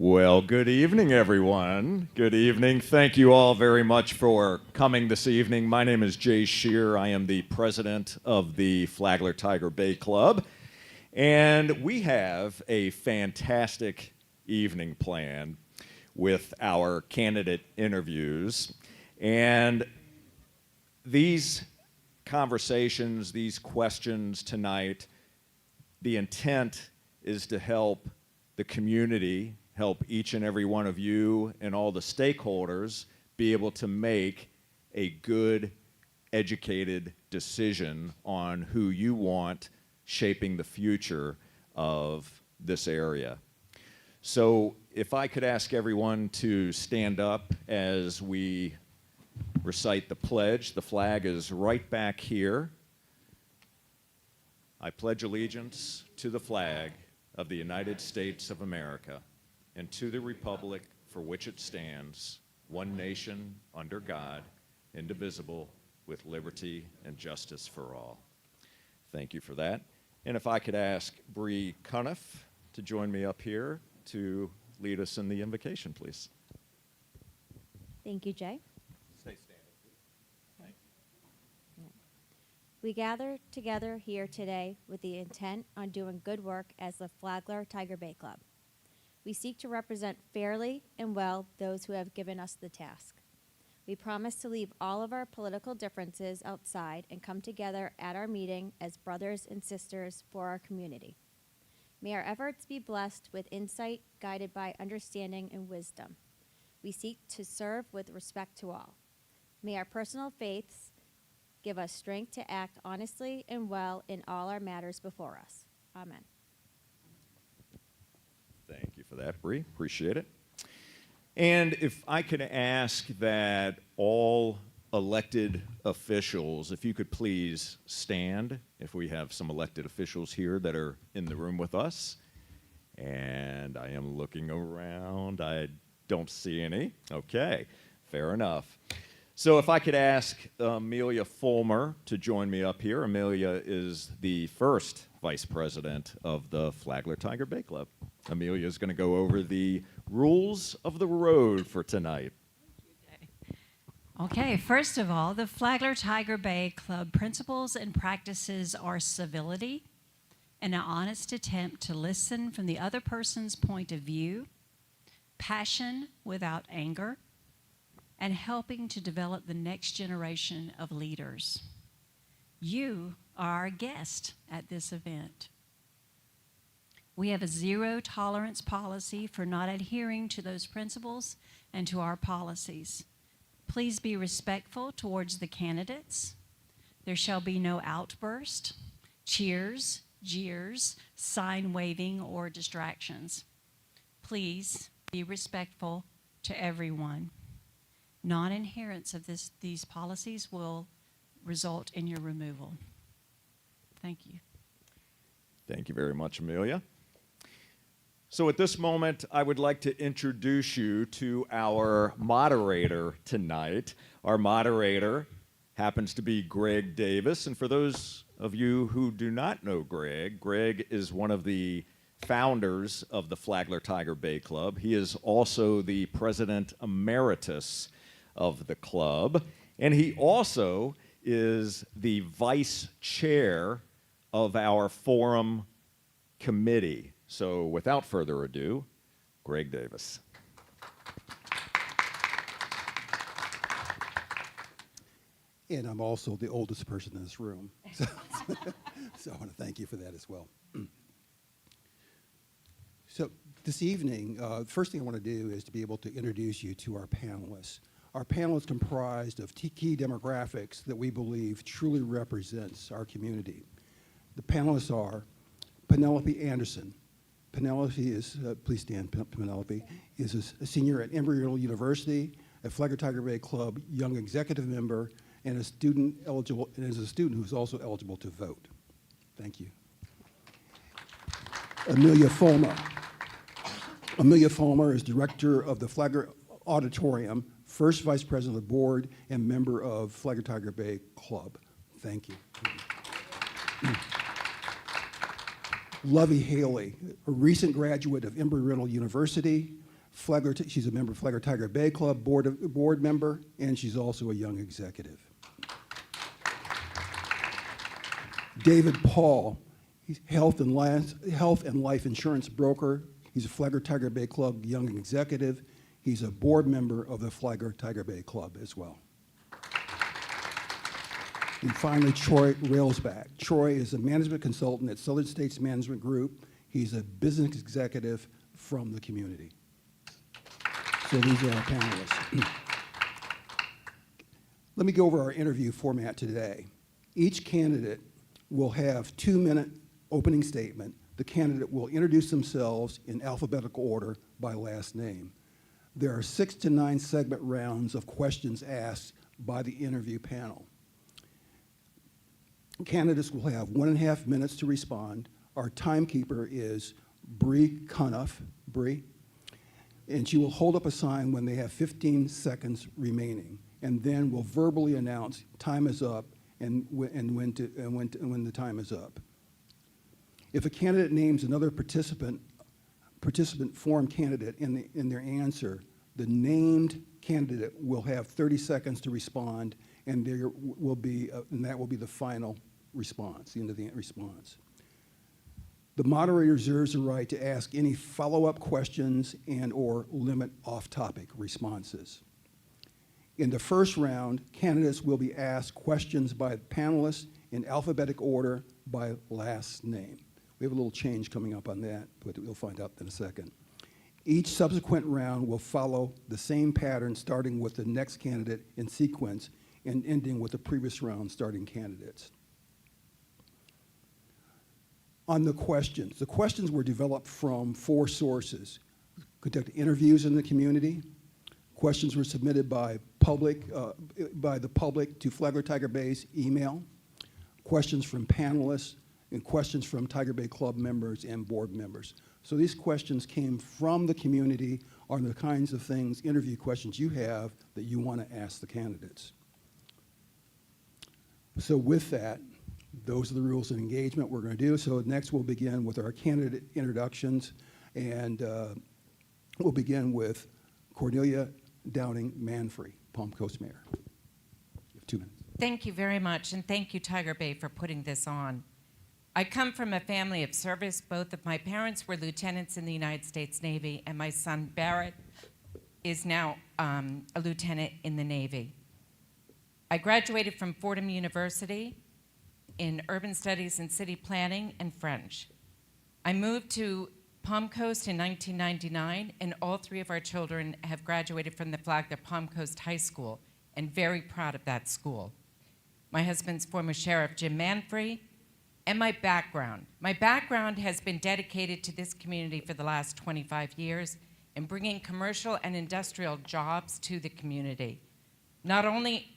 Well, good evening, everyone. Good evening. Thank you all very much for coming this evening. My name is Jay Shear. I am the president of the Flagler Tiger Bay Club. And we have a fantastic evening planned with our candidate interviews. And these conversations, these questions tonight, the intent is to help the community, help each and every one of you and all the stakeholders be able to make a good, educated decision on who you want shaping the future of this area. So if I could ask everyone to stand up as we recite the pledge. The flag is right back here. I pledge allegiance to the flag of the United States of America and to the republic for which it stands, one nation, under God, indivisible, with liberty and justice for all. Thank you for that. And if I could ask Bree Cuniff to join me up here to lead us in the invocation, please. Thank you, Jay. Stay standing, please. Thank you. We gather together here today with the intent on doing good work as the Flagler Tiger Bay Club. We seek to represent fairly and well those who have given us the task. We promise to leave all of our political differences outside and come together at our meeting as brothers and sisters for our community. May our efforts be blessed with insight, guided by understanding and wisdom. We seek to serve with respect to all. May our personal faiths give us strength to act honestly and well in all our matters before us. Amen. Thank you for that, Bree. Appreciate it. And if I could ask that all elected officials, if you could please stand, if we have some elected officials here that are in the room with us. And I am looking around. I don't see any. Okay, fair enough. So if I could ask Amelia Fulmer to join me up here. Amelia is the first vice president of the Flagler Tiger Bay Club. Amelia is going to go over the rules of the road for tonight. Okay, first of all, the Flagler Tiger Bay Club principles and practices are civility, and an honest attempt to listen from the other person's point of view, passion without anger, and helping to develop the next generation of leaders. You are our guest at this event. We have a zero tolerance policy for not adhering to those principles and to our policies. Please be respectful towards the candidates. There shall be no outburst, cheers, jeers, sign waving, or distractions. Please be respectful to everyone. Non-adherence of these policies will result in your removal. Thank you. Thank you very much, Amelia. So at this moment, I would like to introduce you to our moderator tonight. Our moderator happens to be Greg Davis. And for those of you who do not know Greg is one of the founders of the Flagler Tiger Bay Club. He is also the president emeritus of the club. And he also is the vice chair of our forum committee. So without further ado, Greg Davis. And I'm also the oldest person in this room. So, so I want to thank you for that as well. So this evening, the first thing I want to do is to be able to introduce you to our panelists. Our panel is comprised of key demographics that we believe truly represents our community. The panelists are Penelope Anderson. Penelope is, please stand, Penelope, is a senior at Embry-Riddle University, a Flagler Tiger Bay Club Young Executive Member, and a student eligible, and is a student who's also eligible to vote. Thank you. Amelia Fulmer. Amelia Fulmer is director of the Flagler Auditorium, first vice president of the board, and member of Flagler Tiger Bay Club. Thank you. Lovey Haley, a recent graduate of Embry-Riddle University, She's a member of Flagler Tiger Bay Club board member, and she's also a young executive. David Paul, he's health and life insurance broker. He's a Flagler Tiger Bay Club young executive. He's a board member of the Flagler Tiger Bay Club as well. And finally, Troy Railsback. Troy is a management consultant at Southern States Management Group. He's a business executive from the community. So these are our panelists. Let me go over our interview format today. Each candidate will have 2-minute opening statement. The candidate will introduce themselves in alphabetical order by last name. There are 6 to 9 segment rounds of questions asked by the interview panel. Candidates will have 1.5 minutes to respond. Our timekeeper is Bree Cunoff, and she will hold up a sign when they have 15 seconds remaining, and then will verbally announce time is up and when the time is up. If a candidate names another participant form candidate in their answer, the named candidate will have 30 seconds to respond, and that will be the final response, the end of the response. The moderator reserves the right to ask any follow-up questions and/or limit off-topic responses. In the first round, candidates will be asked questions by panelists in alphabetic order by last name. We have a little change coming up on that, but we'll find out in a second. Each subsequent round will follow the same pattern, starting with the next candidate in sequence and ending with the previous round starting candidates. On the questions were developed from 4 sources. Conduct interviews in the community. Questions were submitted by the public to Flagler Tiger Bay's email. Questions from panelists, and questions from Tiger Bay Club members and board members. So these questions came from the community, are the kinds of things, interview questions you have that you want to ask the candidates. So with that, those are the rules of engagement we're going to do. So next we'll begin with our candidate introductions, and we'll begin with Cornelia Downing Manfrey, Palm Coast Mayor. You have 2 minutes. Thank you very much, and thank you, Tiger Bay, for putting this on. I come from a family of service. Both of my parents were lieutenants in the United States Navy, and my son Barrett is now a lieutenant in the Navy. I graduated from Fordham University in urban studies and city planning and French. I moved to Palm Coast in 1999, and all 3 of our children have graduated from the Flagler Palm Coast High School, and very proud of that school. My husband's former sheriff, Jim Manfrey, and my background. My background has been dedicated to this community for the last 25 years in bringing commercial and industrial jobs to the community. Not only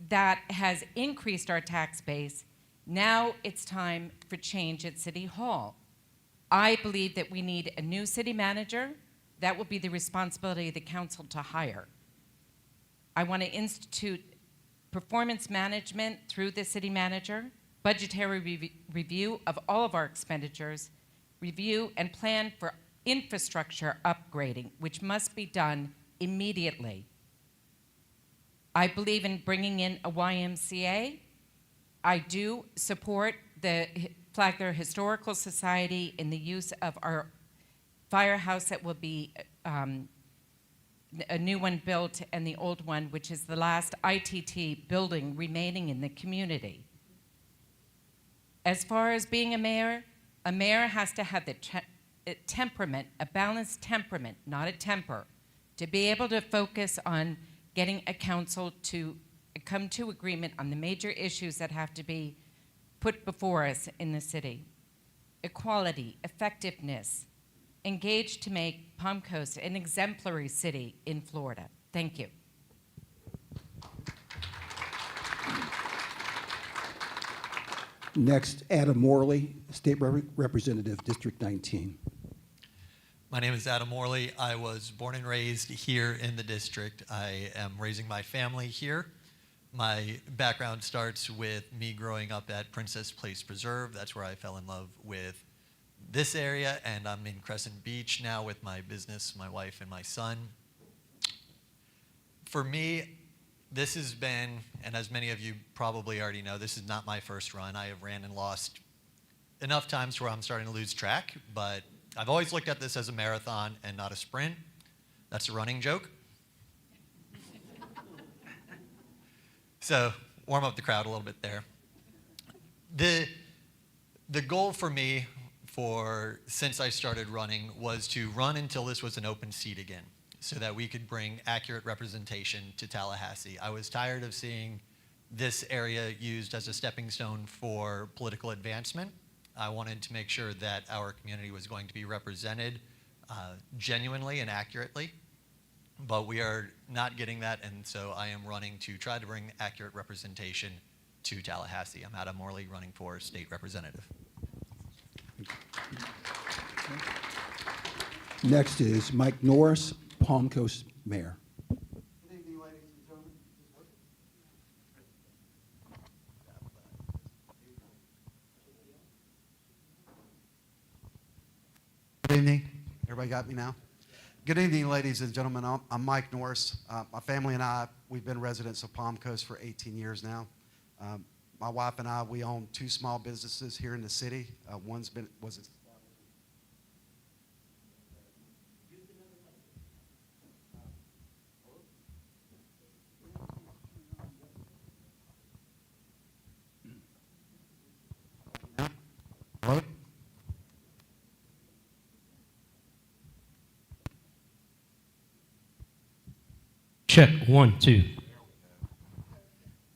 that has increased our tax base, now it's time for change at City Hall. I believe that we need a new city manager. That will be the responsibility of the council to hire. I want to institute performance management through the city manager, budgetary review of all of our expenditures, review and plan for infrastructure upgrading, which must be done immediately. I believe in bringing in a YMCA. I do support the Flagler Historical Society in the use of our firehouse that will be a new one built and the old one, which is the last ITT building remaining in the community. As far as being a mayor has to have the temperament, a balanced temperament, not a temper, to be able to focus on getting a council to come to agreement on the major issues that have to be put before us in the city. Equality, effectiveness, engaged to make Palm Coast an exemplary city in Florida. Thank you. Next, Adam Morley, State Representative, District 19. My name is Adam Morley. I was born and raised here in the district. I am raising my family here. My background starts with me growing up at Princess Place Preserve. That's where I fell in love with this area, and I'm in Crescent Beach now with my business, my wife, and my son. For me, this has been, and as many of you probably already know, this is not my first run. I have ran and lost enough times where I'm starting to lose track, but I've always looked at this as a marathon and not a sprint. That's a running joke. So warm up the crowd a little bit there. The goal for me since I started running was to run until this was an open seat again, so that we could bring accurate representation to Tallahassee. I was tired of seeing this area used as a stepping stone for political advancement. I wanted to make sure that our community was going to be represented genuinely and accurately, but we are not getting that, and so I am running to try to bring accurate representation to Tallahassee. I'm Adam Morley, running for state representative. Next is Mike Norris, Palm Coast Mayor. Good evening, ladies and gentlemen. Good evening. Everybody got me now? Good evening, ladies and gentlemen. I'm Mike Norris. My family and I, we've been residents of Palm Coast for 18 years now. My wife and I, we own 2 small businesses here in the city. Was Hello? Check, 1, 2.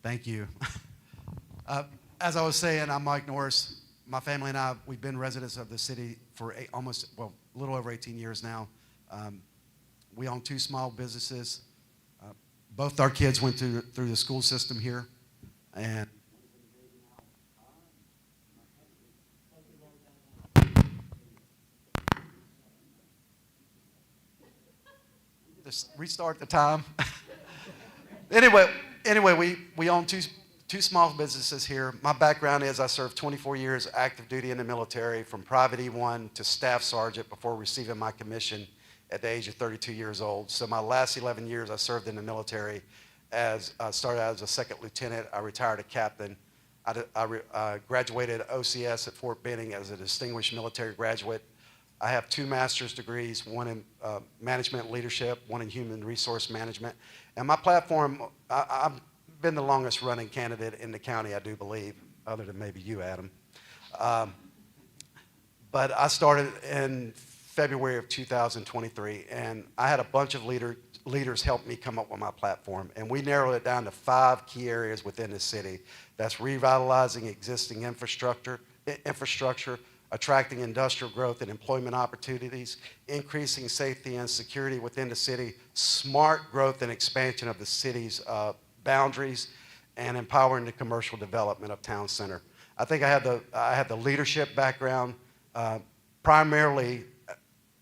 Thank you. As I was saying, I'm Mike Norris. My family and I, we've been residents of the city for a little over 18 years now. We own 2 small businesses. Both our kids went through the school system here, and just restart the time. Anyway, we own two small businesses here. My background is I served 24 years active duty in the military, from private E1 to staff sergeant, before receiving my commission at the age of 32 years old. So my last 11 years I served in the military. I started out as a second lieutenant. I retired a captain. I graduated OCS at Fort Benning as a distinguished military graduate. I have 2 master's degrees, one in management and leadership, one in human resource management. And my platform, I've been the longest running candidate in the county, I do believe, other than maybe you, Adam. But I started in February of 2023, and I had a bunch of leaders help me come up with my platform. And we narrowed it down to 5 key areas within the city. That's revitalizing existing infrastructure, attracting industrial growth and employment opportunities, increasing safety and security within the city, smart growth and expansion of the city's boundaries, and empowering the commercial development of town center. I think I have the leadership background. Primarily,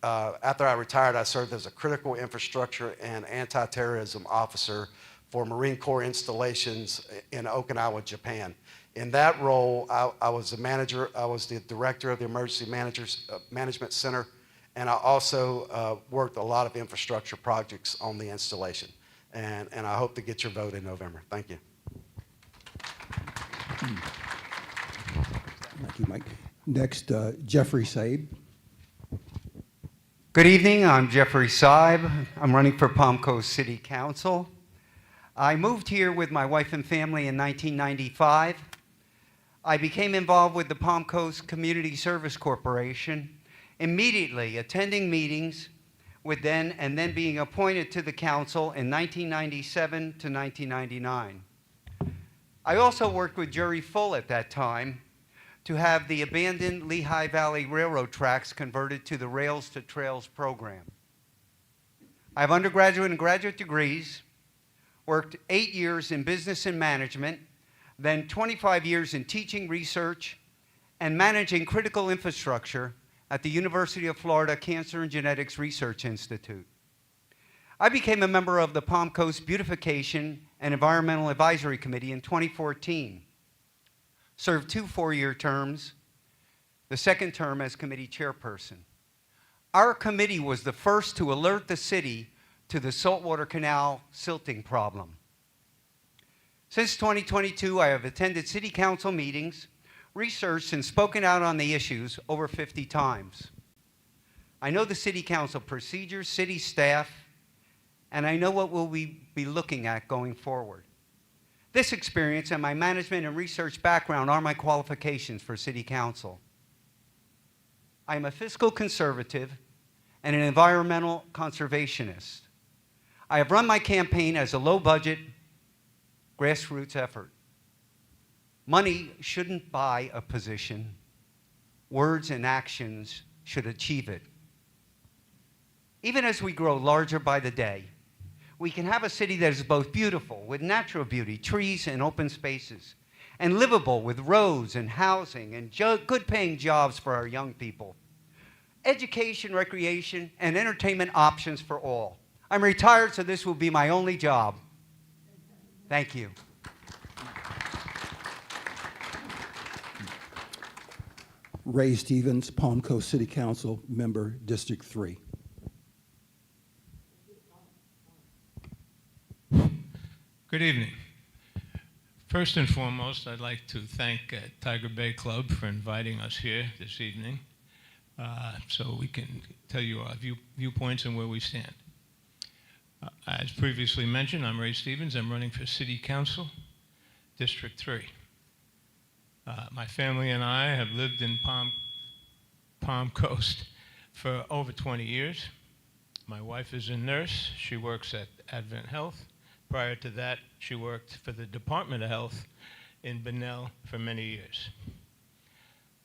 after I retired, I served as a critical infrastructure and anti-terrorism officer for Marine Corps installations in Okinawa, Japan. In that role, I was the manager. I was the director of the Emergency Management Center, and I also worked a lot of infrastructure projects on the installation. And I hope to get your vote in November. Thank you. Thank you, Mike. Next, Jeffrey Saib. Good evening, I'm Jeffrey Saib. I'm running for Palm Coast City Council. I moved here with my wife and family in 1995. I became involved with the Palm Coast Community Service Corporation, immediately attending meetings with then being appointed to the council in 1997 to 1999. I also worked with Jerry Full at that time to have the abandoned Lehigh Valley Railroad tracks converted to the Rails to Trails program. I have undergraduate and graduate degrees, worked 8 years in business and management, then 25 years in teaching, research, and managing critical infrastructure at the University of Florida Cancer and Genetics Research Institute. I became a member of the Palm Coast Beautification and Environmental Advisory Committee in 2014, served 2 4-year terms, the second term as committee chairperson. Our committee was the first to alert the city to the Saltwater Canal silting problem. Since 2022, I have attended city council meetings, researched and spoken out on the issues over 50 times. I know the city council procedures, city staff, and I know what we'll be looking at going forward. This experience and my management and research background are my qualifications for city council. I am a fiscal conservative and an environmental conservationist. I have run my campaign as a low-budget, grassroots effort. Money shouldn't buy a position. Words and actions should achieve it. Even as we grow larger by the day, we can have a city that is both beautiful with natural beauty, trees and open spaces, and livable with roads and housing and good-paying jobs for our young people. Education, recreation, and entertainment options for all. I'm retired, so this will be my only job. Thank you. Ray Stevens, Palm Coast City Council, member, District 3. Good evening. First and foremost, I'd like to thank Tiger Bay Club for inviting us here this evening so we can tell you our viewpoints and where we stand. As previously mentioned, I'm Ray Stevens. I'm running for City Council, District 3. My family and I have lived in Palm Coast for over 20 years. My wife is a nurse. She works at Advent Health. Prior to that, she worked for the Department of Health in Bunnell for many years.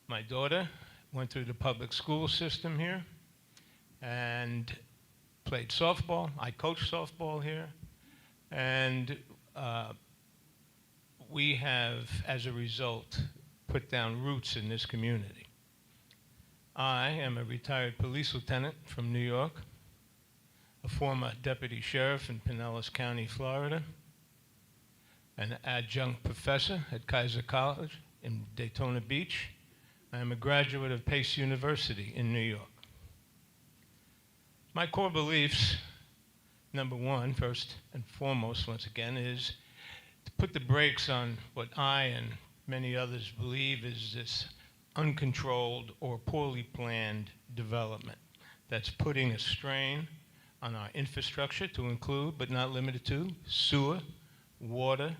My daughter went through the public school system here and played softball. I coached softball here. And we have, as a result, put down roots in this community. I am a retired police lieutenant from New York, a former deputy sheriff in Pinellas County, Florida, an adjunct professor at Kaiser College in Daytona Beach. I am a graduate of Pace University in New York. My core beliefs, number one, first and foremost, once again, is to put the brakes on what I and many others believe is this uncontrolled or poorly planned development that's putting a strain on our infrastructure to include, but not limited to, sewer, water,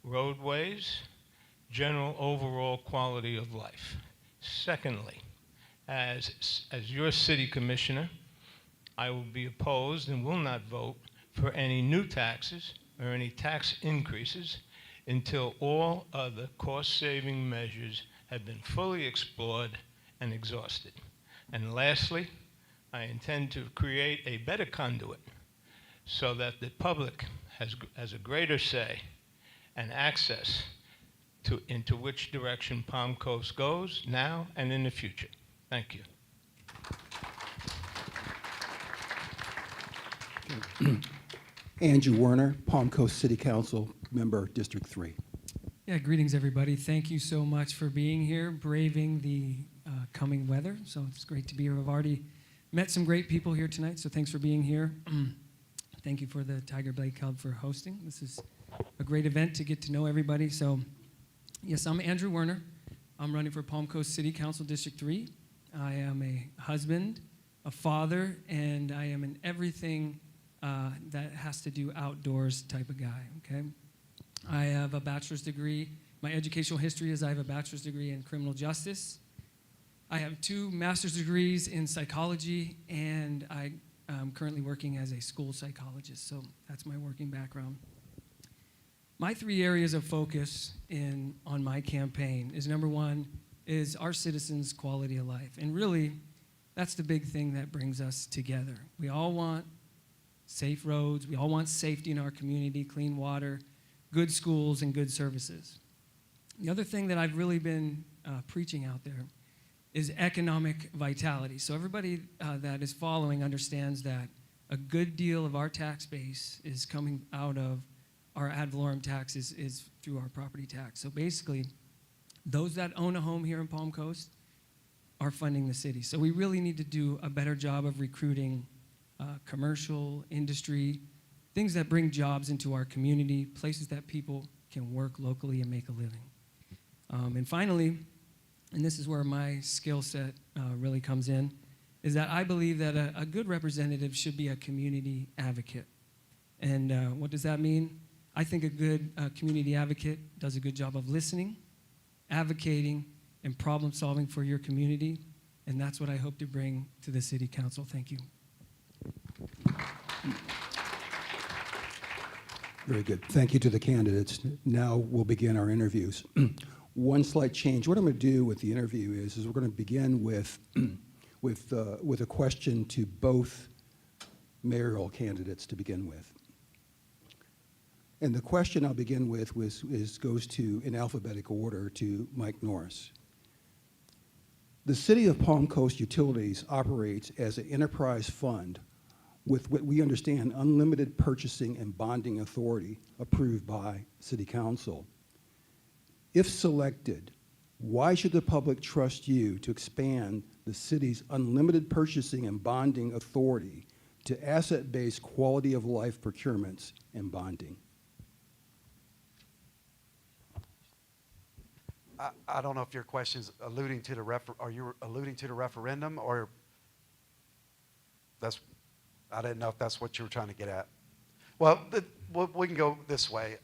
roadways, general overall quality of life. Secondly, as your city commissioner, I will be opposed and will not vote for any new taxes or any tax increases until all other cost-saving measures have been fully explored and exhausted. And lastly, I intend to create a better conduit so that the public has a greater say and access into which direction Palm Coast goes now and in the future. Thank you. Andrew Werner, Palm Coast City Council, member, District 3. Yeah, greetings, everybody. Thank you so much for being here, braving the coming weather. So it's great to be here. I've already met some great people here tonight, so thanks for being here. Thank you for the Tiger Bay Club for hosting. This is a great event to get to know everybody. So, yes, I'm Andrew Werner. I'm running for Palm Coast City Council District 3. I am a husband, a father, and I am an everything that has to do outdoors type of guy, okay? I have a bachelor's degree. My educational history is I have a bachelor's degree in criminal justice. I have 2 master's degrees in psychology, and I am currently working as a school psychologist, so that's my working background. My 3 areas of focus on my campaign is, number 1, is our citizens' quality of life. And really, that's the big thing that brings us together. We all want safe roads. We all want safety in our community, clean water, good schools, and good services. The other thing that I've really been preaching out there is economic vitality. So everybody that is following understands that a good deal of our tax base is coming out of our ad valorem taxes is through our property tax. So basically, those that own a home here in Palm Coast, are funding the city. So we really need to do a better job of recruiting commercial, industry, things that bring jobs into our community, places that people can work locally and make a living. And finally, and this is where my skill set really comes in, is that I believe that a good representative should be a community advocate. And what does that mean? I think a good community advocate does a good job of listening, advocating, and problem solving for your community. And that's what I hope to bring to the City Council. Thank you. Very good. Thank you to the candidates. Now we'll begin our interviews. One slight change. What I'm going to do with the interview is we're going to begin with with a question to both mayoral candidates to begin with. And the question I'll begin with goes to, in alphabetical order, to Mike Norris. The City of Palm Coast Utilities operates as an enterprise fund with what we understand unlimited purchasing and bonding authority approved by City Council. If selected, why should the public trust you to expand the city's unlimited purchasing and bonding authority to asset-based quality of life procurements and bonding? I don't know if your question's alluding to are you alluding to the referendum, or I didn't know if that's what you were trying to get at. Well, we can go this way.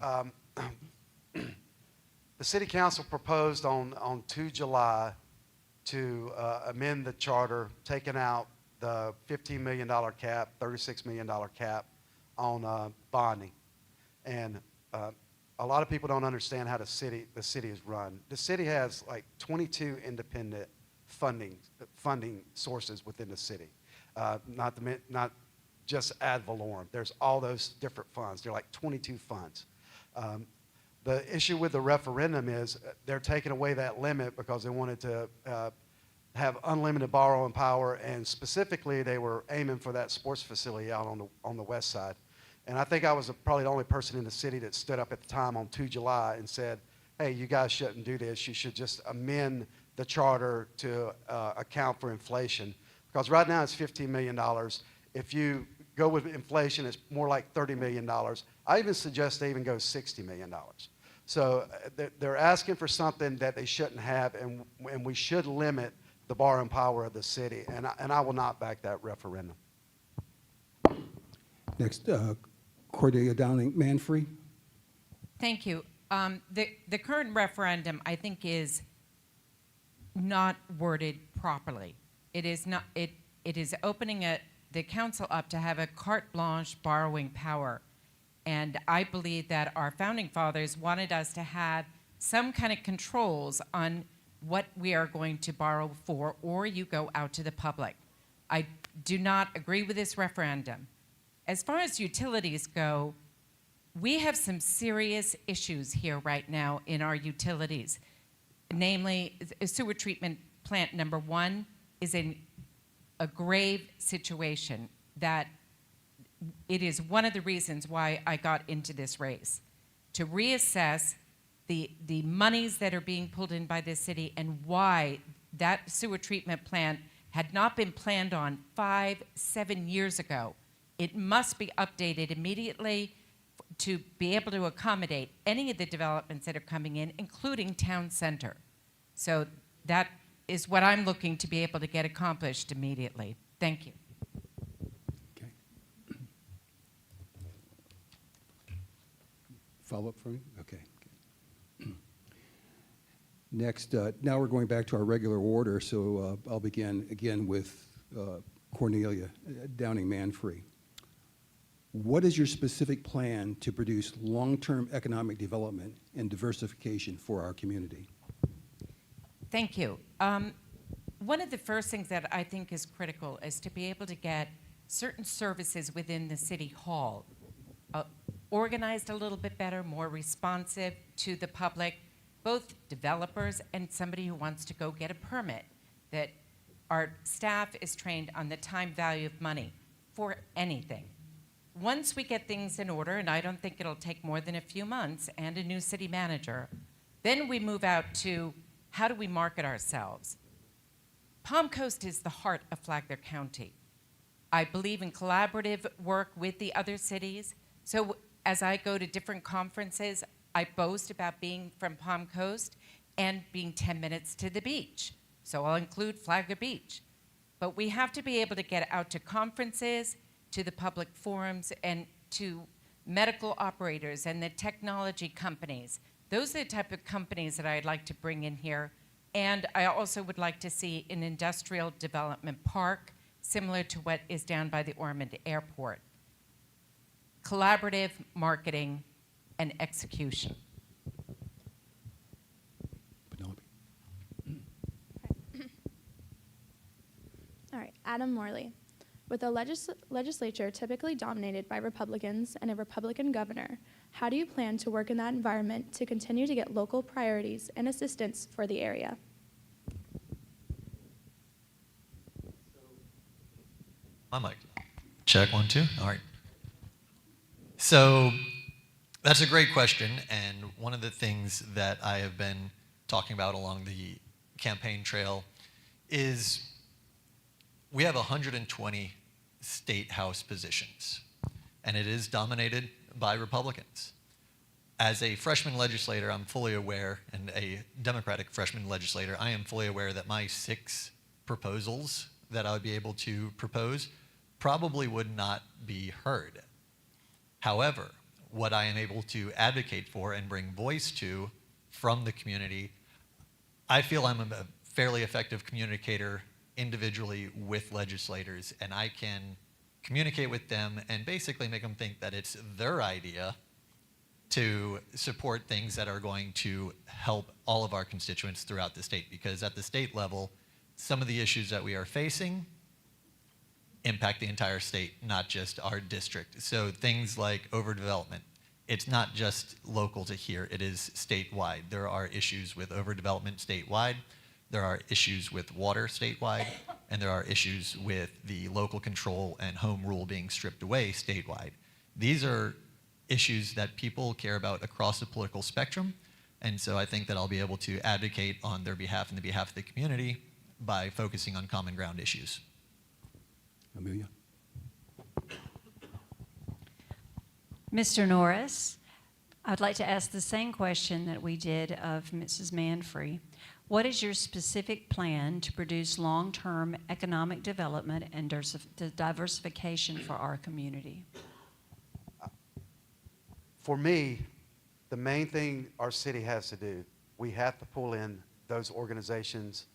The City Council proposed on 2 July to amend the charter, taking out the $15 million cap, $36 million cap on bonding. And a lot of people don't understand how the city is run. The city has like 22 independent funding sources within the city, not just ad valorem. There's all those different funds. There are like 22 funds. The issue with the referendum is they're taking away that limit because they wanted to have unlimited borrowing power, and specifically they were aiming for that sports facility out on the west side. And I think I was probably the only person in the city that stood up at the time on 2 July and said, hey, you guys shouldn't do this. You should just amend the charter to account for inflation. Because right now it's $15 million. If you go with inflation, it's more like $30 million. I even suggest they even go $60 million. So they're asking for something that they shouldn't have, and we should limit the borrowing power of the city. And I will not back that referendum. Next, Cordelia Downing-Manfrey. Thank you. The current referendum, I think, is not worded properly. It is not. It is opening the council up to have a carte blanche borrowing power, and I believe that our founding fathers wanted us to have some kind of controls on what we are going to borrow for, or you go out to the public. I do not agree with this referendum. As far as utilities go, we have some serious issues here right now in our utilities. Namely, sewer treatment plant number 1 is in a grave situation that it is one of the reasons why I got into this race, to reassess the monies that are being pulled in by this city and why that sewer treatment plant had not been planned on 5-7 years ago. It must be updated immediately to be able to accommodate any of the developments that are coming in, including town center. So that is what I'm looking to be able to get accomplished immediately. Thank you. Okay. Follow up for me? Okay. Next, now we're going back to our regular order, so I'll begin again with Cornelia Downing-Manfrey. What is your specific plan to produce long-term economic development and diversification for our community? Thank you. One of the first things that I think is critical is to be able to get certain services within the city hall organized a little bit better, more responsive to the public, both developers and somebody who wants to go get a permit, that our staff is trained on the time value of money for anything. Once we get things in order, and I don't think it'll take more than a few months, and a new city manager, then we move out to how do we market ourselves? Palm Coast is the heart of Flagler County. I believe in collaborative work with the other cities. So as I go to different conferences, I boast about being from Palm Coast and being 10 minutes to the beach. So I'll include Flagler Beach. But we have to be able to get out to conferences, to the public forums, and to medical operators and the technology companies. Those are the type of companies that I'd like to bring in here. And I also would like to see an industrial development park similar to what is down by the Ormond Airport. Collaborative marketing and execution. Penelope. All right, Adam Morley. With a legislature typically dominated by Republicans and a Republican governor, how do you plan to work in that environment to continue to get local priorities and assistance for the area? My mic. Check, 1, 2. All right. So that's a great question, and one of the things that I have been talking about along the campaign trail is we have 120 state house positions, and it is dominated by Republicans. As a freshman legislator, I'm fully aware, and a Democratic freshman legislator, I am fully aware that my 6 proposals that I would be able to propose probably would not be heard. However, what I am able to advocate for and bring voice to from the community, I feel I'm a fairly effective communicator individually with legislators, and I can communicate with them and basically make them think that it's their idea to support things that are going to help all of our constituents throughout the state. Because at the state level, some of the issues that we are facing impact the entire state, not just our district. So things like overdevelopment, it's not just local to here, it is statewide. There are issues with overdevelopment statewide, there are issues with water statewide, and there are issues with the local control and home rule being stripped away statewide. These are issues that people care about across the political spectrum, and so I think that I'll be able to advocate on their behalf and the behalf of the community by focusing on common ground issues. Amelia. Mr. Norris, I'd like to ask the same question that we did of Mrs. Manfrey. What is your specific plan to produce long-term economic development and diversification for our community? For me, the main thing our city has to do, we have to pull in those organizations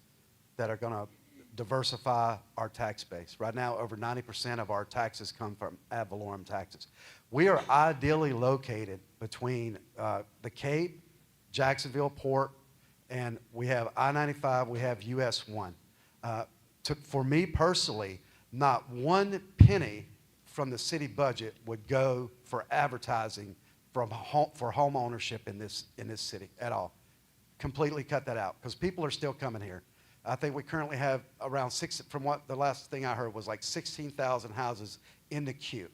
that are going to diversify our tax base. Right now, over 90% of our taxes come from ad valorem taxes. We are ideally located between the Cape, Jacksonville Port, and we have I-95, we have US 1. For me personally, not one penny from the city budget would go for advertising for home ownership in this city at all. Completely cut that out, because people are still coming here. I think we currently have around from what the last thing I heard was like 16,000 houses in the queue.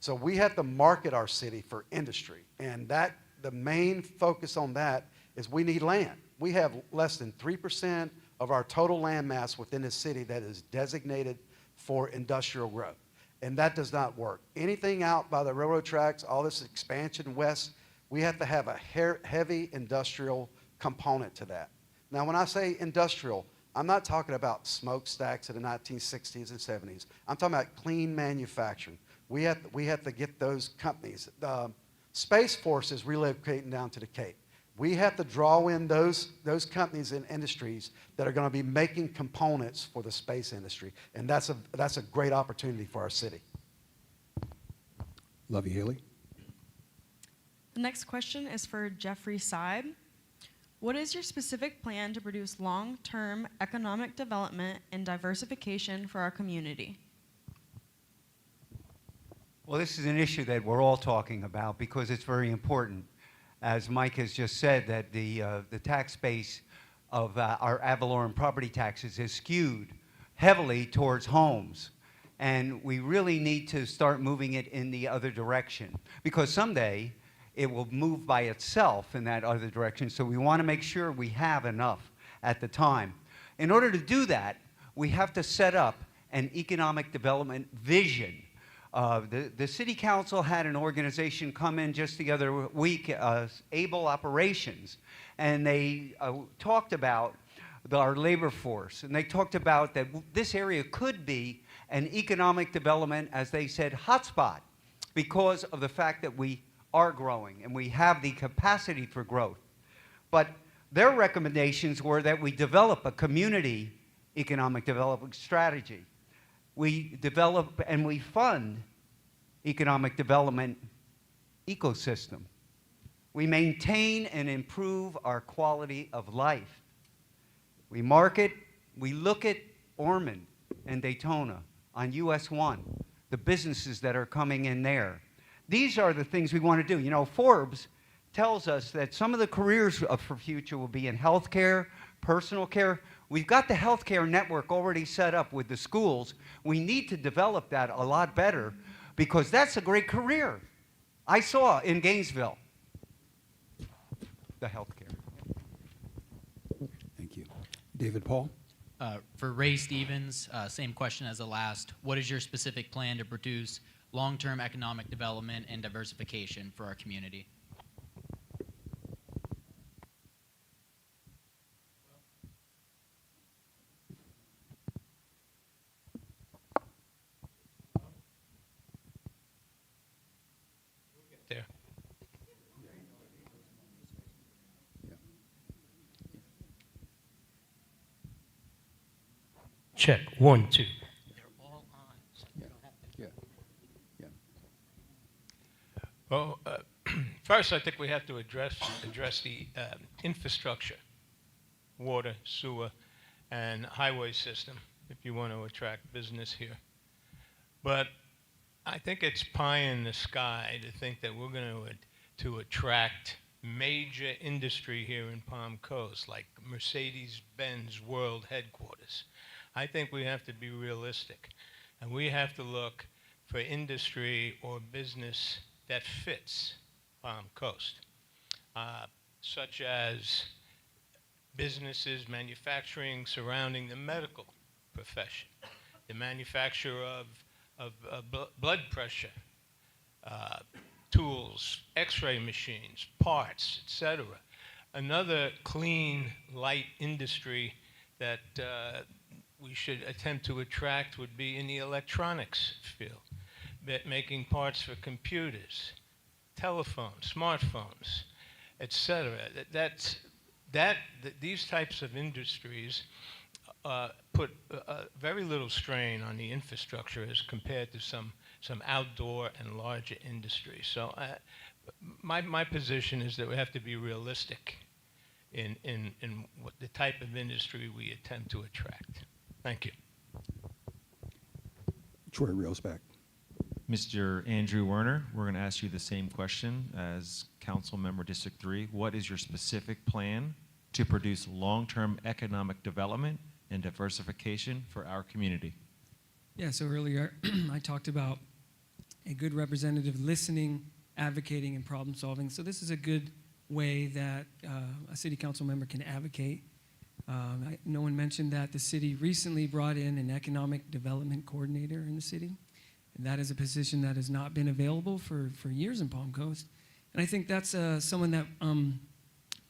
So we have to market our city for industry, and the main focus on that is we need land. We have less than 3% of our total land mass within the city that is designated for industrial growth, and that does not work. Anything out by the railroad tracks, all this expansion west, we have to have a heavy industrial component to that. Now, when I say industrial, I'm not talking about smokestacks in the 1960s and 70s. I'm talking about clean manufacturing. We have to get those companies. Space Force is relocating down to the Cape. We have to draw in those companies and industries that are going to be making components for the space industry, and that's a great opportunity for our city. Lovey Haley. The next question is for Jeffrey Seib. What is your specific plan to produce long-term economic development and diversification for our community? Well, this is an issue that we're all talking about because it's very important. As Mike has just said, that the tax base of our ad valorem property taxes is skewed heavily towards homes. And we really need to start moving it in the other direction, because someday it will move by itself in that other direction. So we want to make sure we have enough at the time. In order to do that, we have to set up an economic development vision. The city council had an organization come in just the other week, Able Operations, and they talked about our labor force, and they talked about that this area could be an economic development, as they said, hotspot, because of the fact that we are growing and we have the capacity for growth. But their recommendations were that we develop a community economic development strategy. We develop and we fund economic development ecosystem. We maintain and improve our quality of life. We market, we look at Ormond and Daytona on US 1, the businesses that are coming in there. These are the things we want to do. You know, Forbes tells us that some of the careers for future will be in healthcare, personal care. We've got the healthcare network already set up with the schools. We need to develop that a lot better because that's a great career. I saw in Gainesville the healthcare. Thank you. David Paul? For Ray Stevens, same question as the last. What is your specific plan to produce long-term economic development and diversification for our community? There. Check. 1, 2. Well, first, I think we have to address the infrastructure, water, sewer, and highway system if you want to attract business here. But I think it's pie in the sky to think that we're going to attract major industry here in Palm Coast, like Mercedes-Benz World Headquarters. I think we have to be realistic, and we have to look for industry or business that fits Palm Coast, such as businesses manufacturing surrounding the medical profession, the manufacture of blood pressure tools, x-ray machines, parts, etc. Another clean, light industry that we should attempt to attract would be in the electronics field, making parts for computers, telephones, smartphones, etc. These types of industries put very little strain on the infrastructure as compared to some outdoor and larger industries. So my position is that we have to be realistic in what the type of industry we attempt to attract. Thank you. Troy Railsback. Mr. Andrew Werner, we're going to ask you the same question as Council Member District 3. What is your specific plan to produce long-term economic development and diversification for our community? Yeah, so earlier I talked about a good representative listening, advocating, and problem solving. So this is a good way that a city council member can advocate. No one mentioned that the city recently brought in an economic development coordinator in the city. And that is a position that has not been available for years in Palm Coast. And I think that's someone that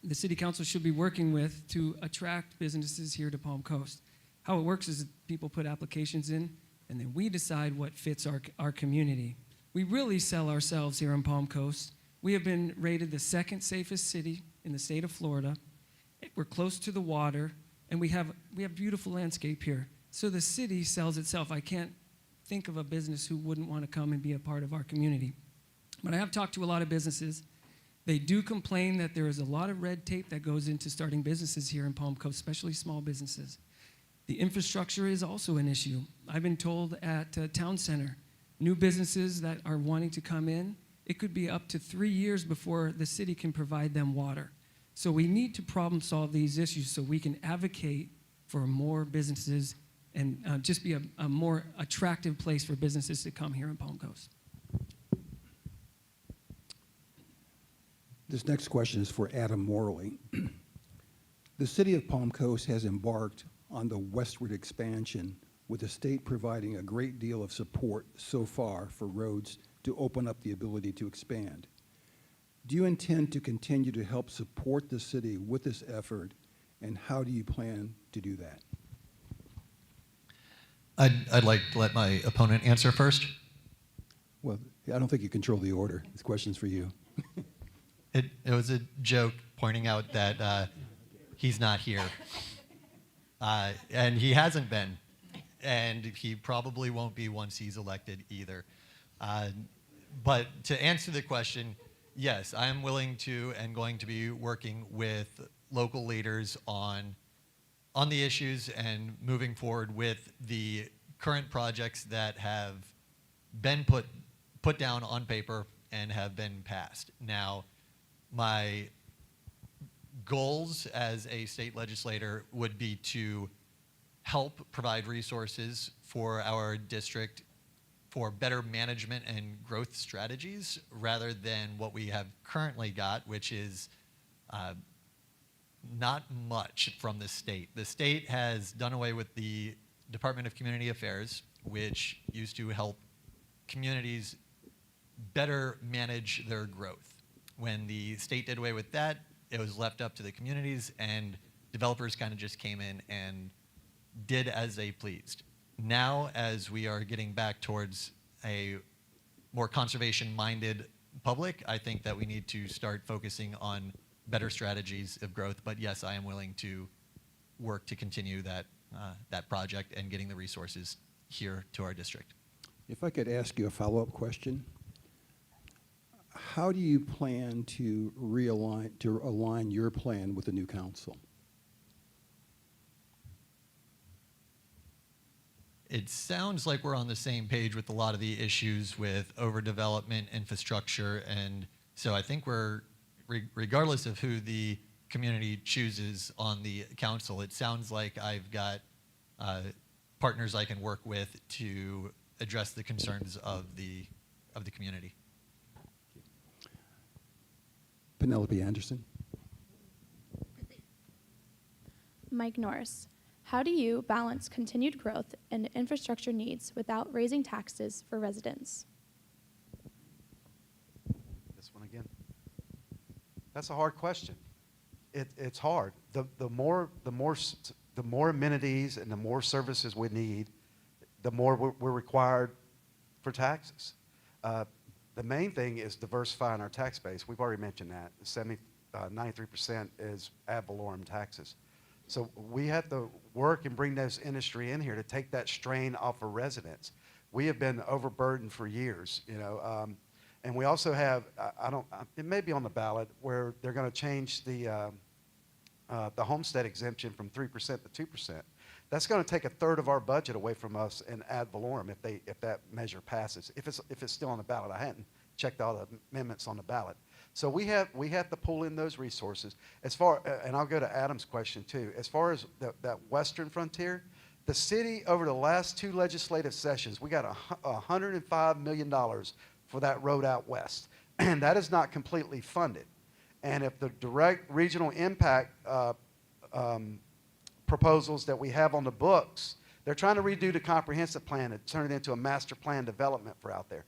the city council should be working with to attract businesses here to Palm Coast. How it works is people put applications in, and then we decide what fits our community. We really sell ourselves here in Palm Coast. We have been rated the second safest city in the state of Florida. We're close to the water, and we have beautiful landscape here. So the city sells itself. I can't think of a business who wouldn't want to come and be a part of our community. But I have talked to a lot of businesses. They do complain that there is a lot of red tape that goes into starting businesses here in Palm Coast, especially small businesses. The infrastructure is also an issue. I've been told at Town Center, new businesses that are wanting to come in, it could be up to 3 years before the city can provide them water. So we need to problem solve these issues so we can advocate for more businesses and just be a more attractive place for businesses to come here in Palm Coast. This next question is for Adam Morley. The city of Palm Coast has embarked on the westward expansion, with the state providing a great deal of support so far for roads to open up the ability to expand. Do you intend to continue to help support the city with this effort, and how do you plan to do that? I'd like to let my opponent answer first. Well, I don't think you control the order. This question's for you. It was a joke pointing out that he's not here. And he hasn't been. And he probably won't be once he's elected either. But to answer the question, yes, I am willing to and going to be working with local leaders on the issues and moving forward with the current projects that have been put down on paper and have been passed. Now, my goals as a state legislator would be to help provide resources for our district for better management and growth strategies rather than what we have currently got, which is not much from the state. The state has done away with the Department of Community Affairs, which used to help communities better manage their growth. When the state did away with that, it was left up to the communities, and developers kind of just came in and did as they pleased. Now, as we are getting back towards a more conservation-minded public, I think that we need to start focusing on better strategies of growth. But yes, I am willing to work to continue that project and getting the resources here to our district. If I could ask you a follow-up question. How do you plan to align your plan with the new council? It sounds like we're on the same page with a lot of the issues with overdevelopment, infrastructure, and so I think we're, regardless of who the community chooses on the council, it sounds like I've got partners I can work with to address the concerns of the community. Penelope Anderson. Mike Norris, how do you balance continued growth and infrastructure needs without raising taxes for residents? This one again. That's a hard question. It's hard. The more amenities and the more services we need, the more we're required for taxes. The main thing is diversifying our tax base. We've already mentioned that. 93% is ad valorem taxes. So we have to work and bring this industry in here to take that strain off of residents. We have been overburdened for years, you know, and we also have, it may be on the ballot, where they're going to change the homestead exemption from 3% to 2%. That's going to take a third of our budget away from us in ad valorem if that measure passes. If it's still on the ballot, I hadn't checked all the amendments on the ballot. So we have to pull in those resources. As far, and I'll go to Adam's question too. As far as that western frontier, the city over the last 2 legislative sessions, we got $105 million for that road out west, and that is not completely funded. And if the direct regional impact proposals that we have on the books, they're trying to redo the comprehensive plan and turn it into a master plan development for out there.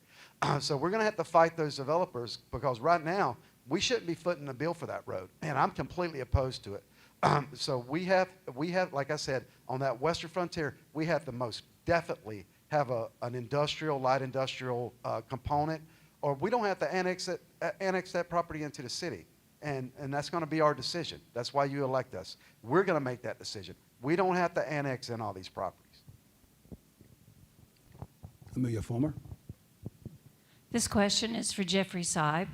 So we're going to have to fight those developers, because right now we shouldn't be footing the bill for that road, and I'm completely opposed to it. So we have, like I said, on that western frontier, we have to most definitely have an industrial, light industrial component, or we don't have to annex that property into the city. And that's going to be our decision. That's why you elect us. We're going to make that decision. We don't have to annex in all these properties. Amelia Fulmer. This question is for Jeffrey Seib.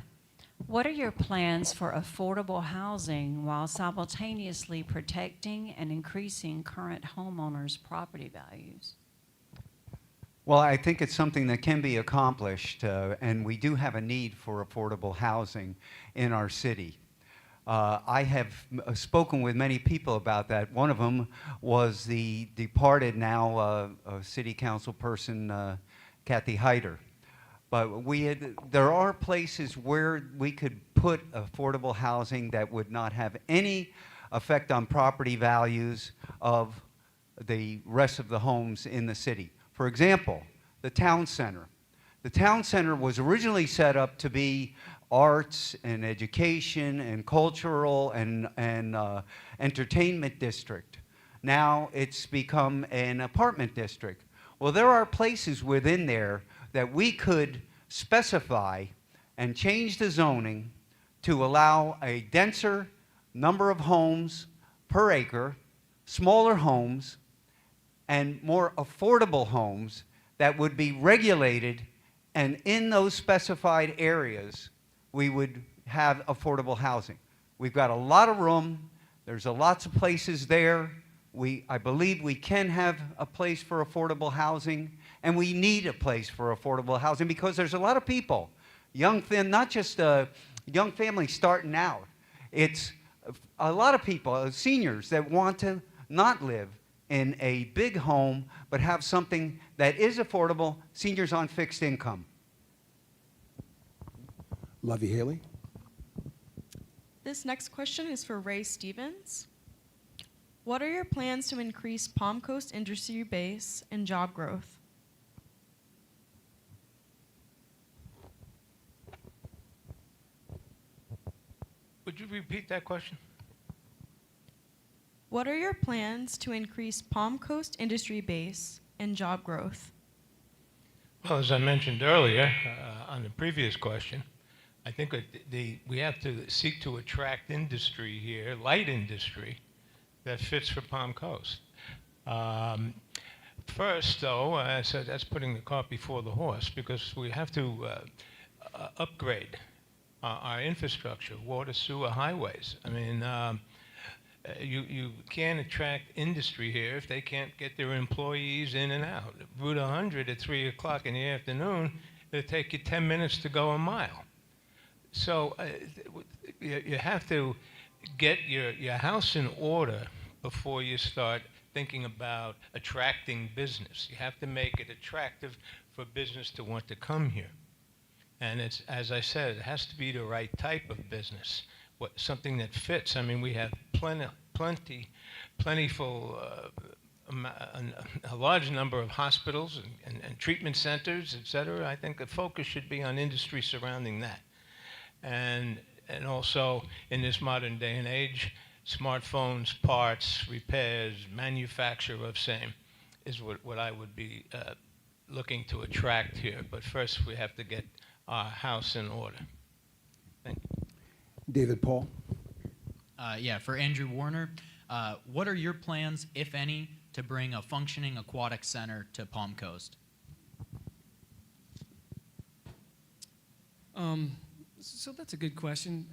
What are your plans for affordable housing while simultaneously protecting and increasing current homeowners' property values? Well, I think it's something that can be accomplished, and we do have a need for affordable housing in our city. I have spoken with many people about that. One of them was the departed now city council person, Kathy Hyder. But there are places where we could put affordable housing that would not have any effect on property values of the rest of the homes in the city. For example, the town center. The town center was originally set up to be arts and education and cultural and entertainment district. Now it's become an apartment district. Well, there are places within there that we could specify and change the zoning to allow a denser number of homes per acre, smaller homes, and more affordable homes that would be regulated, and in those specified areas, we would have affordable housing. We've got a lot of room. There's lots of places there. I believe we can have a place for affordable housing, and we need a place for affordable housing because there's a lot of people, not just young families starting out. It's a lot of people, seniors, that want to not live in a big home, but have something that is affordable, seniors on fixed income. Lovey Haley. This next question is for Ray Stevens. What are your plans to increase Palm Coast industry base and job growth? Would you repeat that question? What are your plans to increase Palm Coast industry base and job growth? Well, as I mentioned earlier on the previous question, I think we have to seek to attract industry here, light industry, that fits for Palm Coast. First, though, so that's putting the cart before the horse because we have to upgrade our infrastructure, water, sewer, highways. I mean, you can't attract industry here if they can't get their employees in and out. Route 100 at 3 o'clock in the afternoon, it'll take you 10 minutes to go a mile. So you have to get your house in order before you start thinking about attracting business. You have to make it attractive for business to want to come here. And it's, as I said, it has to be the right type of business, something that fits. I mean, we have plentiful, a large number of hospitals and treatment centers, et cetera. I think the focus should be on industry surrounding that. And also, in this modern day and age, smartphones, parts, repairs, manufacture of same is what I would be looking to attract here. But first, we have to get our house in order. Thank you. David Paul. Yeah, for Andrew Warner, what are your plans, if any, to bring a functioning aquatic center to Palm Coast? So that's a good question.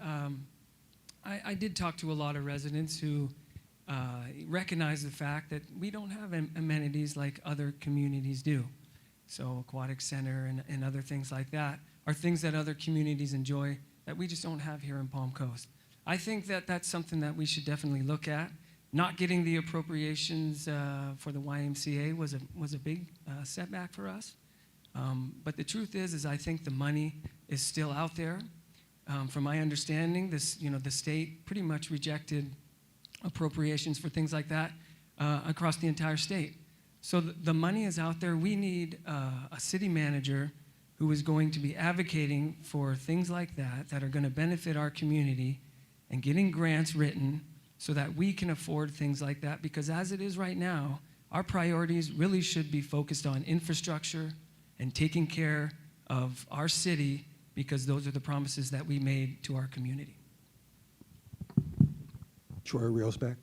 I did talk to a lot of residents who recognize the fact that we don't have amenities like other communities do. So aquatic center and other things like that are things that other communities enjoy that we just don't have here in Palm Coast. I think that that's something that we should definitely look at. Not getting the appropriations for the YMCA was a big setback for us. But the truth is I think the money is still out there. From my understanding, the state pretty much rejected appropriations for things like that across the entire state. So the money is out there. We need a city manager who is going to be advocating for things like that are going to benefit our community and getting grants written so that we can afford things like that. Because as it is right now, our priorities really should be focused on infrastructure and taking care of our city because those are the promises that we made to our community. Troy Railsback.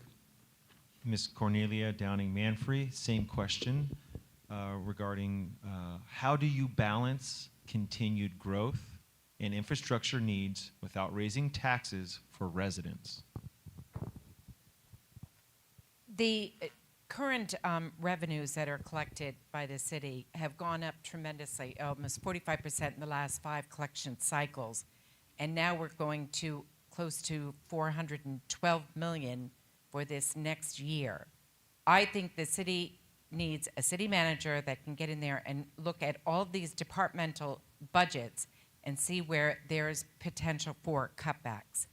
Ms. Cornelia Downing-Manfrey, same question regarding how do you balance continued growth and infrastructure needs without raising taxes for residents? The current revenues that are collected by the city have gone up tremendously, almost 45% in the last 5 collection cycles. And now we're going to close to $412 million for this next year. I think the city needs a city manager that can get in there and look at all these departmental budgets and see where there's potential for cutbacks.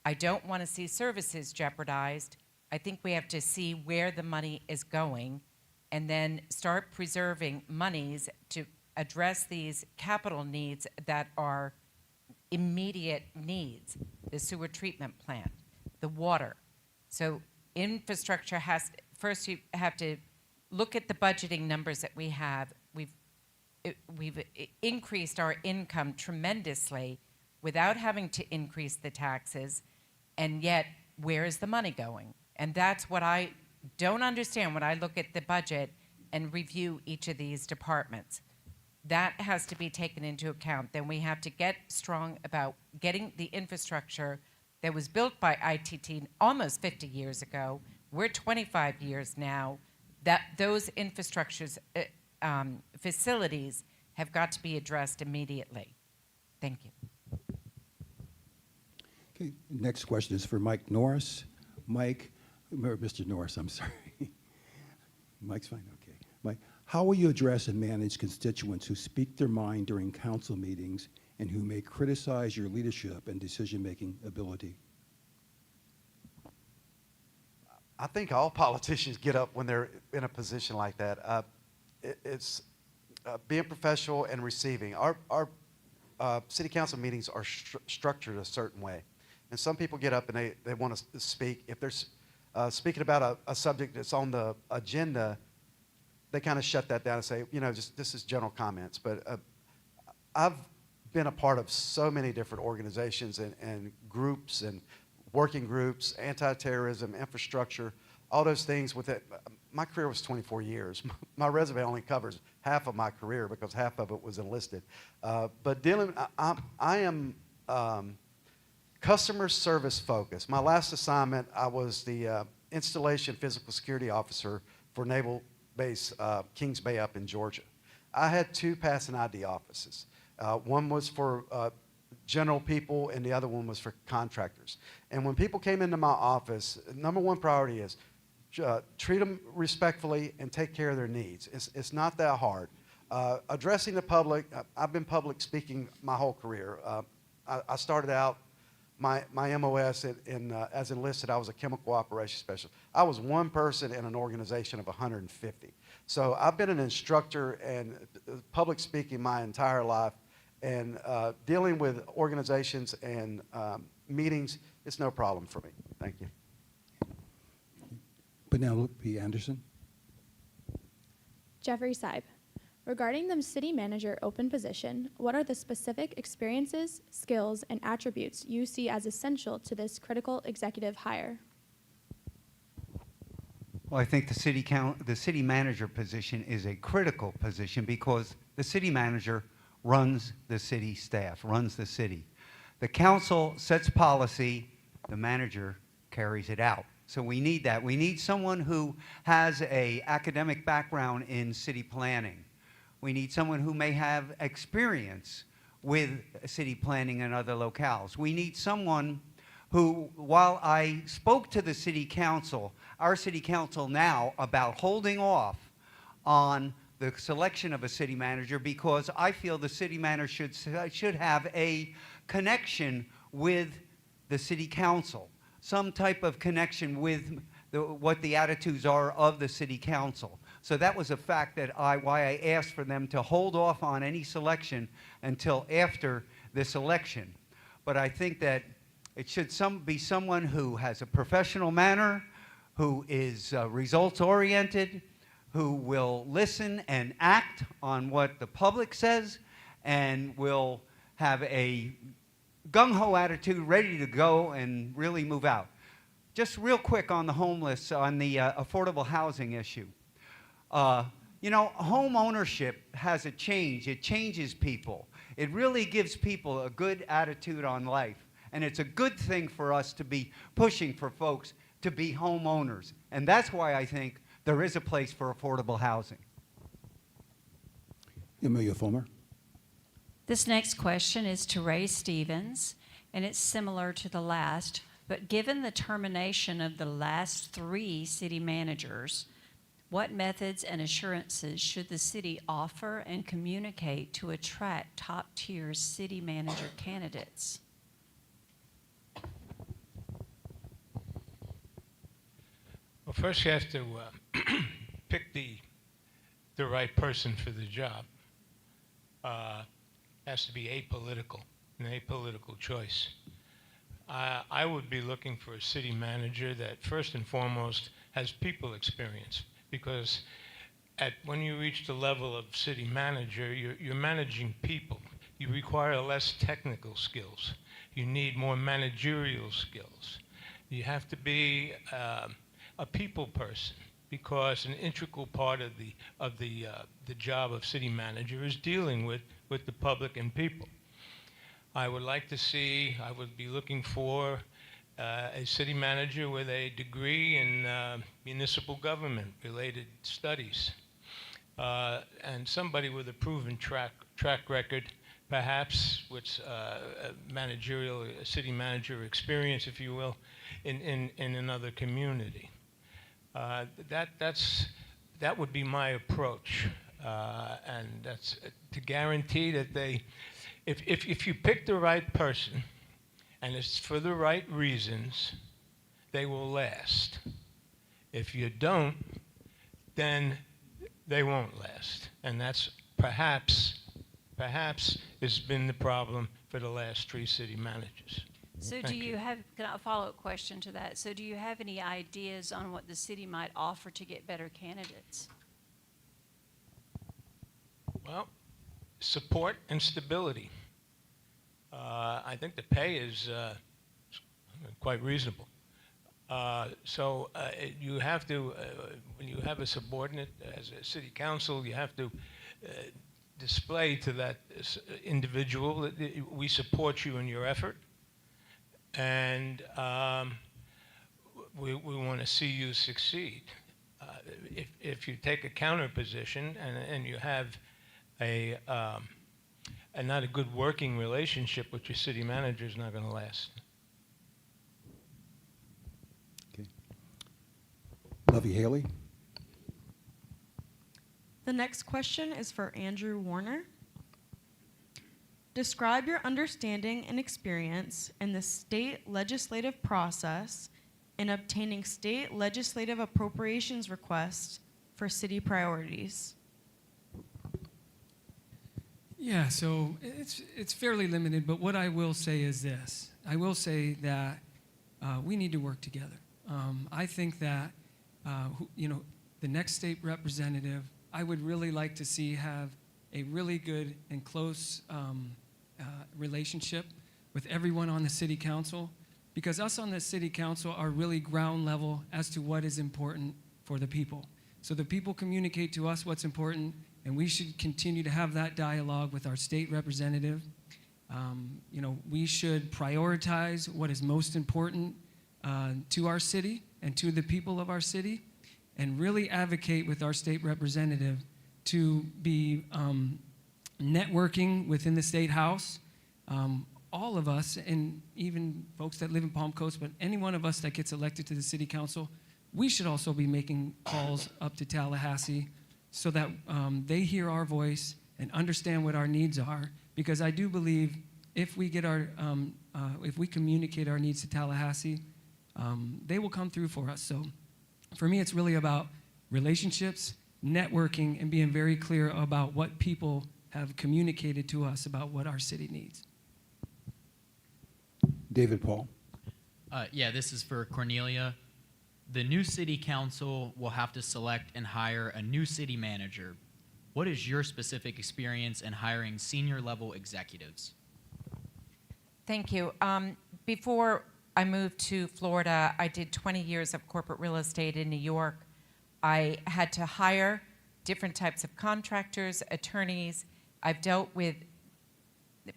I don't want to see services jeopardized. I think we have to see where the money is going and then start preserving monies to address these capital needs that are immediate needs. The sewer treatment plant, the water. So infrastructure first you have to look at the budgeting numbers that we have. We've increased our income tremendously without having to increase the taxes, and yet where is the money going? And that's what I don't understand when I look at the budget and review each of these departments. That has to be taken into account. Then we have to get strong about getting the infrastructure that was built by ITT almost 50 years ago. We're 25 years now. That those infrastructures, facilities have got to be addressed immediately. Thank you. Okay, next question is for Mike Norris. Mr. Norris, I'm sorry. Mike's fine, okay. Mike, how will you address and manage constituents who speak their mind during council meetings and who may criticize your leadership and decision-making ability? I think all politicians get up when they're in a position like that. It's being professional and receiving. Our city council meetings are structured a certain way. And some people get up and they want to speak. If they're speaking about a subject that's on the agenda, they kind of shut that down and say, just this is general comments. But I've been a part of so many different organizations and groups and working groups, anti-terrorism, infrastructure, all those things with it. My career was 24 years. My resume only covers half of my career because half of it was enlisted. But I am customer service focused. My last assignment, I was the installation physical security officer for Naval Base Kings Bay up in Georgia. I had 2 passing ID offices. One was for general people, and the other one was for contractors. And when people came into my office, number one priority is treat them respectfully and take care of their needs. It's not that hard. Addressing the public, I've been public speaking my whole career. I started out my MOS as enlisted. I was a chemical operations specialist. I was one person in an organization of 150. So I've been an instructor and public speaking my entire life. And dealing with organizations and meetings, it's no problem for me. Thank you. Penelope Anderson. Jeffrey Seib. Regarding the city manager open position, what are the specific experiences, skills, and attributes you see as essential to this critical executive hire? Well, I think the city manager position is a critical position because the city manager runs the city staff, runs the city. The council sets policy, the manager carries it out. So we need that. We need someone who has an academic background in city planning. We need someone who may have experience with city planning in other locales. We need someone who, while I spoke to the city council, our city council now, about holding off on the selection of a city manager because I feel the city manager should have a connection with the city council, some type of connection with what the attitudes are of the city council. So that was a fact that why I asked for them to hold off on any selection until after this election. But I think that it should be someone who has a professional manner, who is results-oriented, who will listen and act on what the public says, and will have a gung-ho attitude, ready to go and really move out. Just real quick on the homeless, on the affordable housing issue. Home ownership has a change. It changes people. It really gives people a good attitude on life. And it's a good thing for us to be pushing for folks to be homeowners. And that's why I think there is a place for affordable housing. Amelia Fulmer. This next question is to Ray Stevens, and it's similar to the last, but given the termination of the last 3 city managers, what methods and assurances should the city offer and communicate to attract top-tier city manager candidates? Well, first you have to pick the right person for the job. Has to be apolitical, an apolitical choice. I would be looking for a city manager that first and foremost has people experience, because when you reach the level of city manager, you're managing people. You require less technical skills. You need more managerial skills. You have to be a people person, because an integral part of the job of city manager is dealing with the public and people. I would be looking for a city manager with a degree in municipal government related studies, and somebody with a proven track record, perhaps with managerial, city manager experience, if you will, in another community. That would be my approach, and that's to guarantee that if you pick the right person and it's for the right reasons, they will last. If you don't, then they won't last, and that's perhaps has been the problem for the last 3 city managers. So Thank do you have, a follow-up question to that? So do you have any ideas on what the city might offer to get better candidates? Well, support and stability. I think the pay is quite reasonable. You have to, when you have a subordinate as a city council, you have to display to that individual that we support you in your effort, and we want to see you succeed. If you take a counter position and you have not a good working relationship with your city manager, is not going to last. Okay. Lovey Haley. The next question is for Andrew Warner. Describe your understanding and experience in the state legislative process in obtaining state legislative appropriations requests for city priorities. Yeah, so it's fairly limited, but what I will say is this. I will say that we need to work together. I think that, the next state representative, I would really like to see have a really good and close relationship with everyone on the city council, because us on the city council are really ground level as to what is important for the people. So the people communicate to us what's important, and we should continue to have that dialogue with our state representative. We should prioritize what is most important to our city and to the people of our city, and really advocate with our state representative to be networking within the state house. All of us, and even folks that live in Palm Coast, but any one of us that gets elected to the city council, we should also be making calls up to Tallahassee so that they hear our voice and understand what our needs are. Because I do believe if we get if we communicate our needs to Tallahassee, they will come through for us. So for me, it's really about relationships, networking, and being very clear about what people have communicated to us about what our city needs. David Paul. Yeah, this is for Cornelia. The new city council will have to select and hire a new city manager. What is your specific experience in hiring senior level executives? Thank you. Before I moved to Florida, I did 20 years of corporate real estate in New York. I had to hire different types of contractors, attorneys. I've dealt with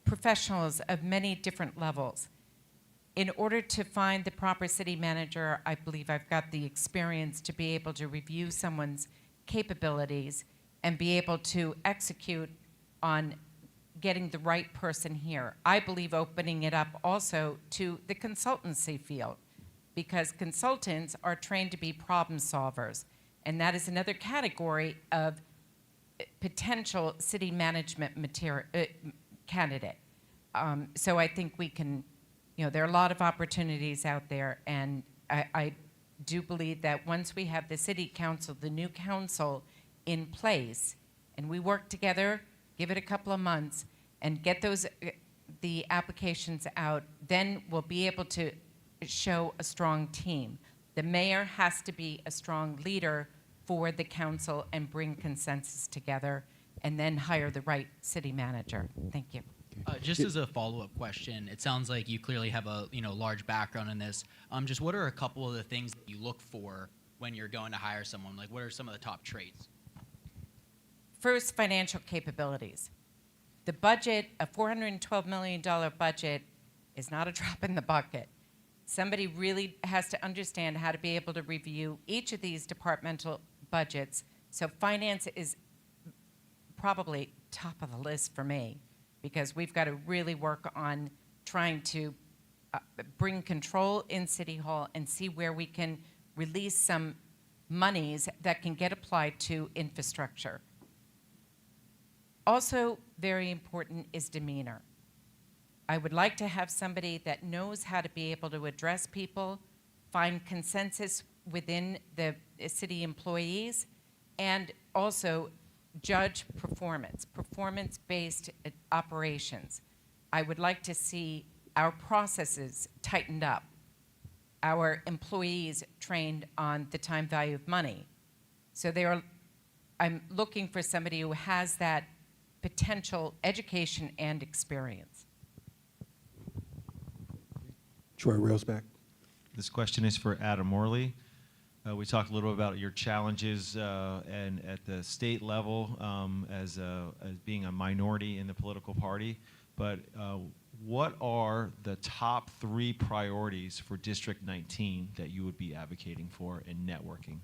professionals of many different levels. In order to find the proper city manager, I believe I've got the experience to be able to review someone's capabilities and be able to execute on getting the right person here. I believe opening it up also to the consultancy field, because consultants are trained to be problem solvers, and that is another category of potential city management candidate. So I think we can, there are a lot of opportunities out there, and I do believe that once we have the city council, the new council in place, and we work together, give it a couple of months, and get the applications out, then we'll be able to show a strong team. The mayor has to be a strong leader for the council and bring consensus together, and then hire the right city manager. Thank you. Just as a follow-up question, it sounds like you clearly have a large background in this. Just what are a couple of the things that you look for when you're going to hire someone? Like, what are some of the top traits? First, financial capabilities. The budget, a $412 million budget, is not a drop in the bucket. Somebody really has to understand how to be able to review each of these departmental budgets. So finance is probably top of the list for me, because we've got to really work on trying to bring control in City Hall and see where we can release some monies that can get applied to infrastructure. Also very important is demeanor. I would like to have somebody that knows how to be able to address people, find consensus within the city employees, and also judge performance-based operations. I would like to see our processes tightened up, our employees trained on the time value of money. So I'm looking for somebody who has that potential education and experience. Troy Railsback. This question is for Adam Morley. We talked a little about your challenges and at the state level as being a minority in the political party, but what are the top 3 priorities for District 19 that you would be advocating for in networking?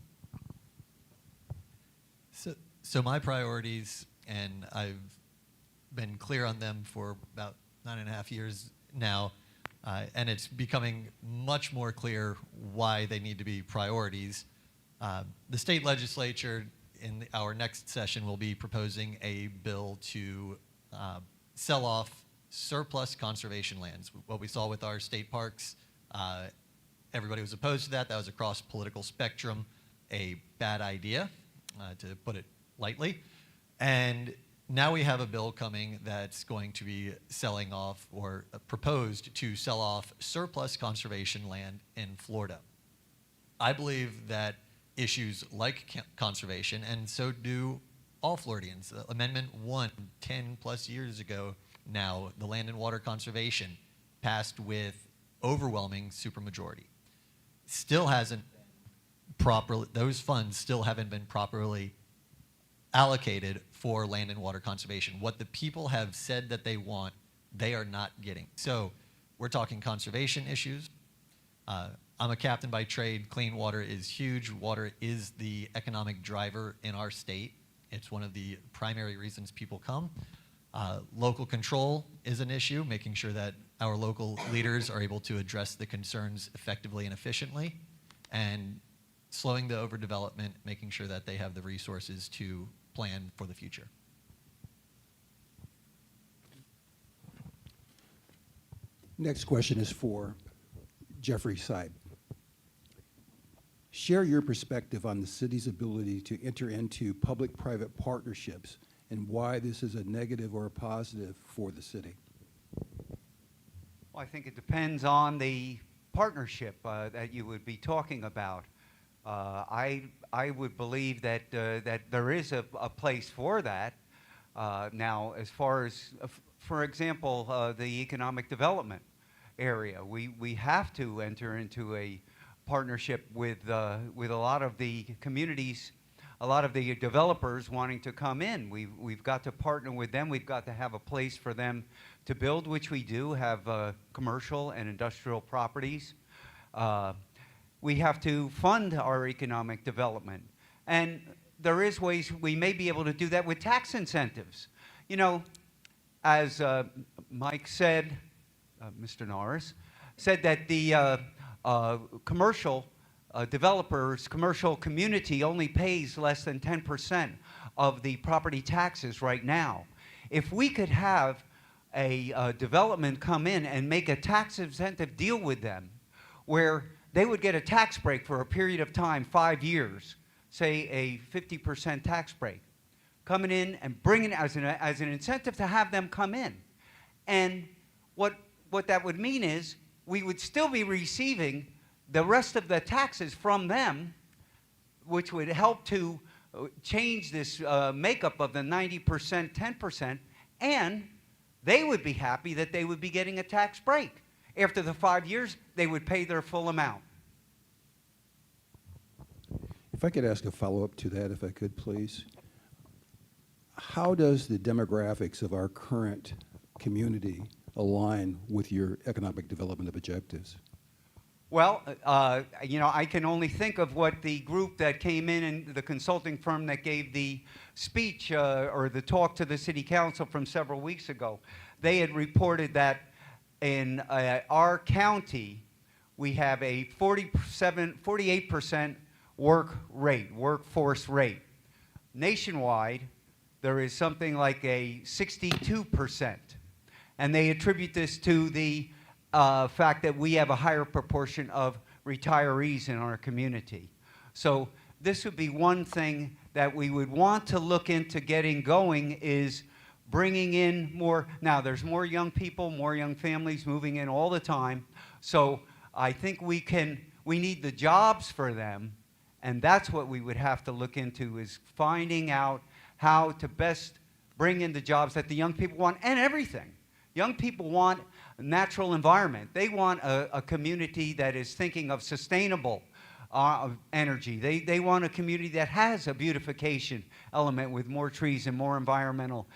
So my priorities, and I've been clear on them for about 9.5 years now, and it's becoming much more clear why they need to be priorities. The state legislature in our next session will be proposing a bill to sell off surplus conservation lands. What we saw with our state parks, everybody was opposed to that. That was across political spectrum, a bad idea, to put it lightly. And now we have a bill coming that's going to be selling off, or proposed to sell off, surplus conservation land in Florida. I believe that issues like conservation, and so do all Floridians. Amendment 1, 10 plus years ago now, the land and water conservation passed with overwhelming supermajority. Still hasn't properly, those funds still haven't been properly allocated for land and water conservation. What the people have said that they want, they are not getting. So we're talking conservation issues. I'm a captain by trade. Clean water is huge. Water is the economic driver in our state. It's one of the primary reasons people come. Local control is an issue, making sure that our local leaders are able to address the concerns effectively and efficiently, and slowing the overdevelopment, making sure that they have the resources to plan for the future. Next question is for Jeffrey Seib. Share your perspective on the city's ability to enter into public-private partnerships and why this is a negative or a positive for the city. Well, I think it depends on the partnership that you would be talking about. I would believe that that there is a place for that. Now, as far as, for example, the economic development area, we have to enter into a partnership with a lot of the communities, a lot of the developers wanting to come in. We've got to partner with them. We've got to have a place for them to build, which we do have commercial and industrial properties. We have to fund our economic development. And there is ways we may be able to do that with tax incentives. You know, as Mike said, Mr. Norris, said that the commercial developers, commercial community only pays less than 10% of the property taxes right now. If we could have a development come in and make a tax incentive deal with them where they would get a tax break for a period of time, 5 years, say a 50% tax break, coming in and bringing as an incentive to have them come in. And what that would mean is we would still be receiving the rest of the taxes from them, which would help to change this makeup of the 90%, 10%, and they would be happy that they would be getting a tax break. After the 5 years, they would pay their full amount. If I could ask a follow-up to that, if I could, please. How does the demographics of our current community align with your economic development objectives? Well, I can only think of what the group that came in and the consulting firm that gave the speech or the talk to the city council from several weeks ago. They had reported that in our county, we have a 48% workforce rate. Nationwide, there is something like a 62%. And they attribute this to the fact that we have a higher proportion of retirees in our community. So this would be one thing that we would want to look into getting going, is bringing in more. Now, there's more young people, more young families moving in all the time. So I think we need the jobs for them, and that's what we would have to look into, is finding out how to best bring in the jobs that the young people want, and everything. Young people want a natural environment. They want a community that is thinking of sustainable energy. They want a community that has a beautification element with more trees and more environmental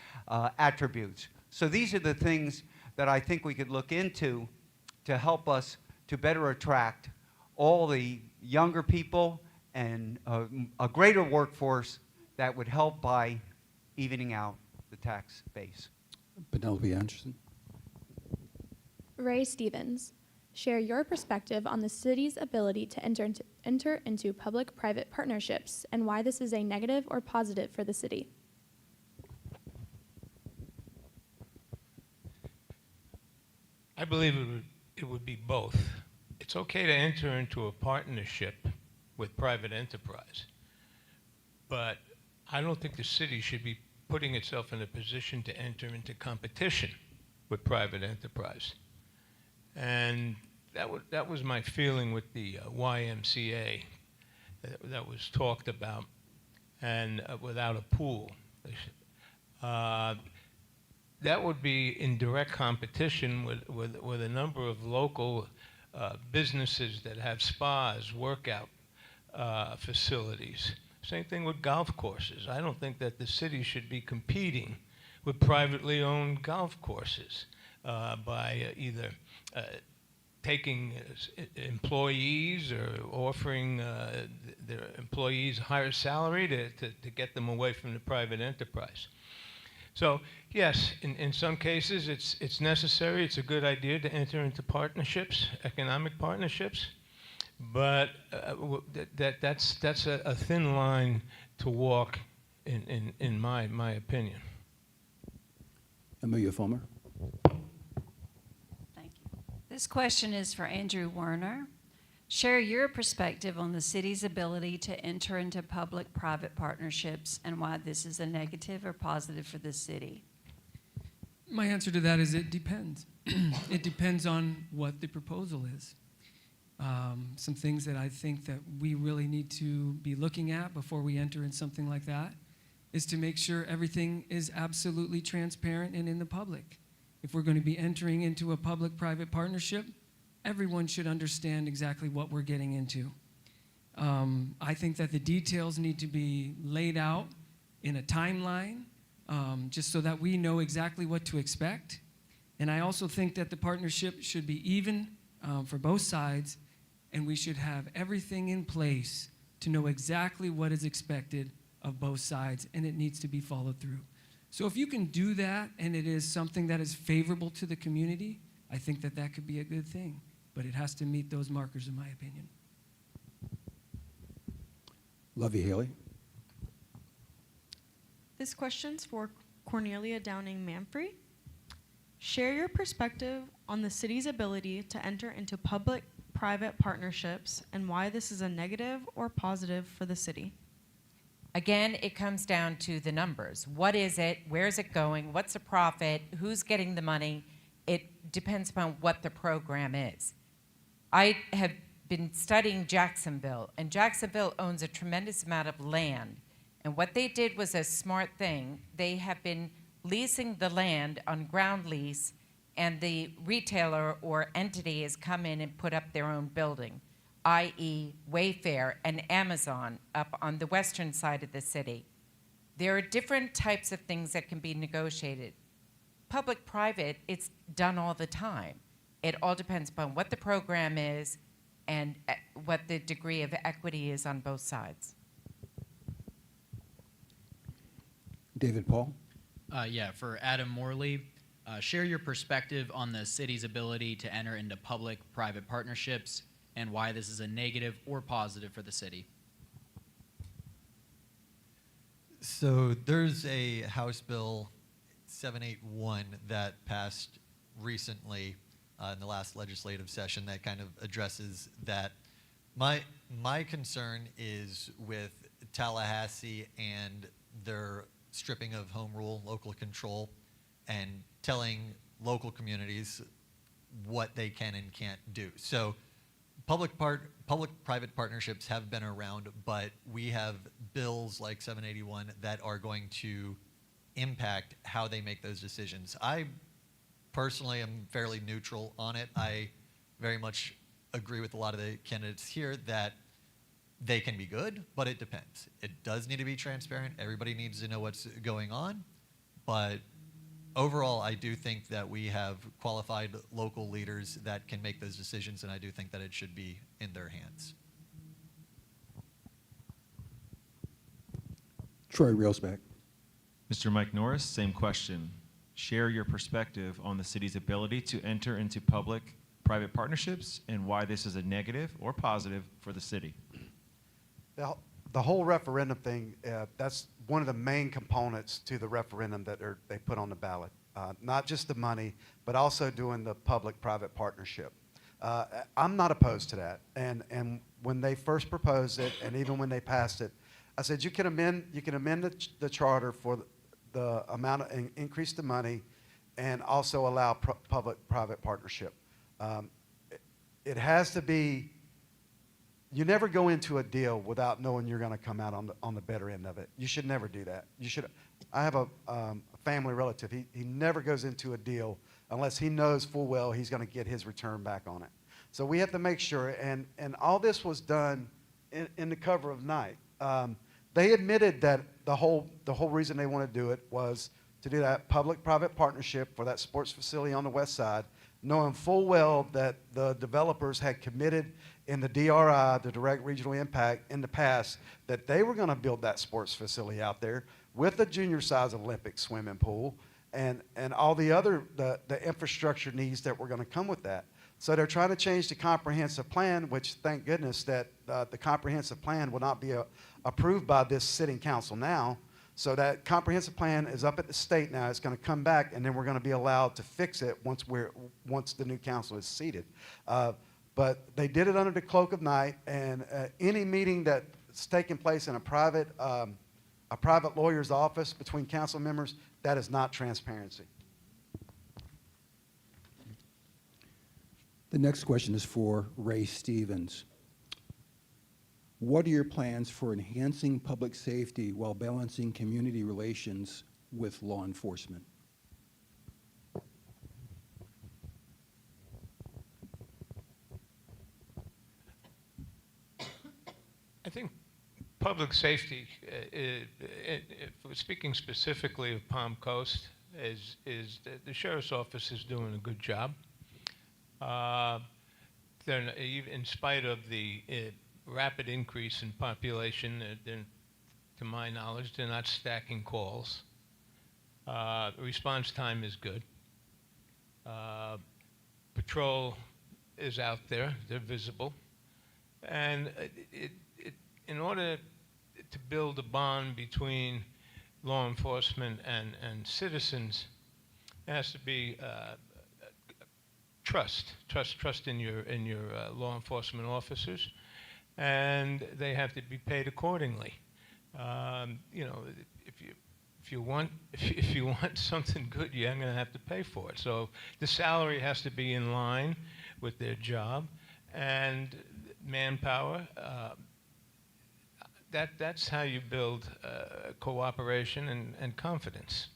attributes. So these are the things that I think we could look into to help us to better attract all the younger people and a greater workforce that would help by evening out the tax base. Penelope Anderson. Ray Stevens, share your perspective on the city's ability to enter into public-private partnerships and why this is a negative or positive for the city. I believe it would be both. It's okay to enter into a partnership with private enterprise, but I don't think the city should be putting itself in a position to enter into competition with private enterprise. And that was my feeling with the YMCA that was talked about, and without a pool. That would be in direct competition with a number of local businesses that have spas, workout facilities. Same thing with golf courses. I don't think that the city should be competing with privately owned golf courses by either taking employees or offering their employees a higher salary to get them away from the private enterprise. So yes, in some cases it's necessary, it's a good idea to enter into partnerships, economic partnerships, but that's a thin line to walk in my opinion. Amelia Fulmer. Thank you. This question is for Andrew Werner. Share your perspective on the city's ability to enter into public-private partnerships and why this is a negative or positive for the city. My answer to that is it depends. It depends on what the proposal is. Some things that I think that we really need to be looking at before we enter in something like that is to make sure everything is absolutely transparent and in the public. If we're going to be entering into a public-private partnership, everyone should understand exactly what we're getting into. I think that the details need to be laid out in a timeline, just so that we know exactly what to expect. And I also think that the partnership should be even for both sides, and we should have everything in place to know exactly what is expected of both sides, and it needs to be followed through. So if you can do that and it is something that is favorable to the community, I think that that could be a good thing, but it has to meet those markers in my opinion. Lovey Haley. This question's for Cornelia Downing Manfrey. Share your perspective on the city's ability to enter into public-private partnerships and why this is a negative or positive for the city? Again, it comes down to the numbers. What is it? Where's it going? What's the profit? Who's getting the money? It depends upon what the program is. I have been studying Jacksonville, and Jacksonville owns a tremendous amount of land. And what they did was a smart thing. They have been leasing the land on ground lease, and the retailer or entity has come in and put up their own building, i.e. Wayfair and Amazon up on the western side of the city. There are different types of things that can be negotiated. Public-private, it's done all the time. It all depends upon what the program is and what the degree of equity is on both sides. David Paul? Yeah, for Adam Morley, share your perspective on the city's ability to enter into public-private partnerships and why this is a negative or positive for the city. So there's a House Bill 781 that passed recently in the last legislative session that kind of addresses that. My concern is with Tallahassee and their stripping of home rule, local control, and telling local communities what they can and can't do. So public-private partnerships have been around, but we have bills like 781 that are going to impact how they make those decisions. I personally am fairly neutral on it. I very much agree with a lot of the candidates here that they can be good, but it depends. It does need to be transparent. Everybody needs to know what's going on. But overall, I do think that we have qualified local leaders that can make those decisions, and I do think that it should be in their hands. Troy Railsback. Mr. Mike Norris, same question. Share your perspective on the city's ability to enter into public-private partnerships and why this is a negative or positive for the city. The whole referendum thing, that's one of the main components to the referendum that they put on the ballot. Not just the money, but also doing the public-private partnership. I'm not opposed to that. And when they first proposed it, and even when they passed it, I said you can amend the charter for the amount of increase the money, and also allow public-private partnership. It has to be. You never go into a deal without knowing you're going to come out on the better end of it. You should never do that. You should. I have a family relative. He never goes into a deal unless he knows full well he's going to get his return back on it. So we have to make sure. And all this was done in the cover of night. They admitted that the whole reason they want to do it was to do that public-private partnership for that sports facility on the west side, knowing full well that the developers had committed in the DRI, the direct regional impact, in the past, that they were going to build that sports facility out there with a junior-size Olympic swimming pool and all the other the infrastructure needs that were going to come with that. So they're trying to change the comprehensive plan, which thank goodness that the comprehensive plan will not be approved by this sitting council now. So that comprehensive plan is up at the state now. It's going to come back, and then we're going to be allowed to fix it once the new council is seated. But they did it under the cloak of night, and any meeting that's taking place in a private lawyer's office between council members, that is not transparency. The next question is for Ray Stevens. What are your plans for enhancing public safety while balancing community relations with law enforcement? I think public safety, if we're speaking specifically of Palm Coast, is the sheriff's office is doing a good job. In spite of the rapid increase in population, to my knowledge, they're not stacking calls. Response time is good. Patrol is out there, they're visible. And in order to build a bond between law enforcement and citizens, there has to be trust in your law enforcement officers, and they have to be paid accordingly. You know, if you want something good, you're going to have to pay for it. So the salary has to be in line with their job, and manpower. That's how you build cooperation and confidence.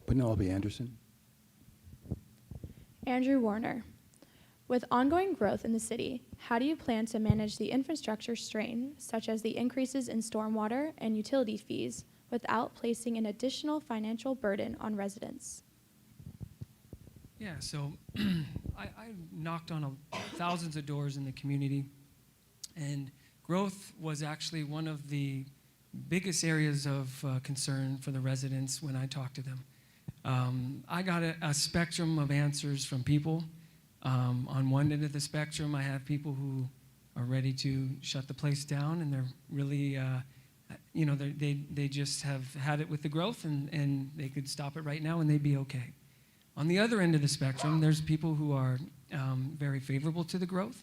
Penelope Anderson. Andrew Warner. With ongoing growth in the city, how do you plan to manage the infrastructure strain, such as the increases in stormwater and utility fees, without placing an additional financial burden on residents? Yeah, so I knocked on thousands of doors in the community, and growth was actually one of the biggest areas of concern for the residents when I talked to them. I got a spectrum of answers from people. On one end of the spectrum, I have people who are ready to shut the place down, and they're really, you know, they just have had it with the growth, and they could stop it right now, and they'd be okay. On the other end of the spectrum, there's people who are very favorable to the growth.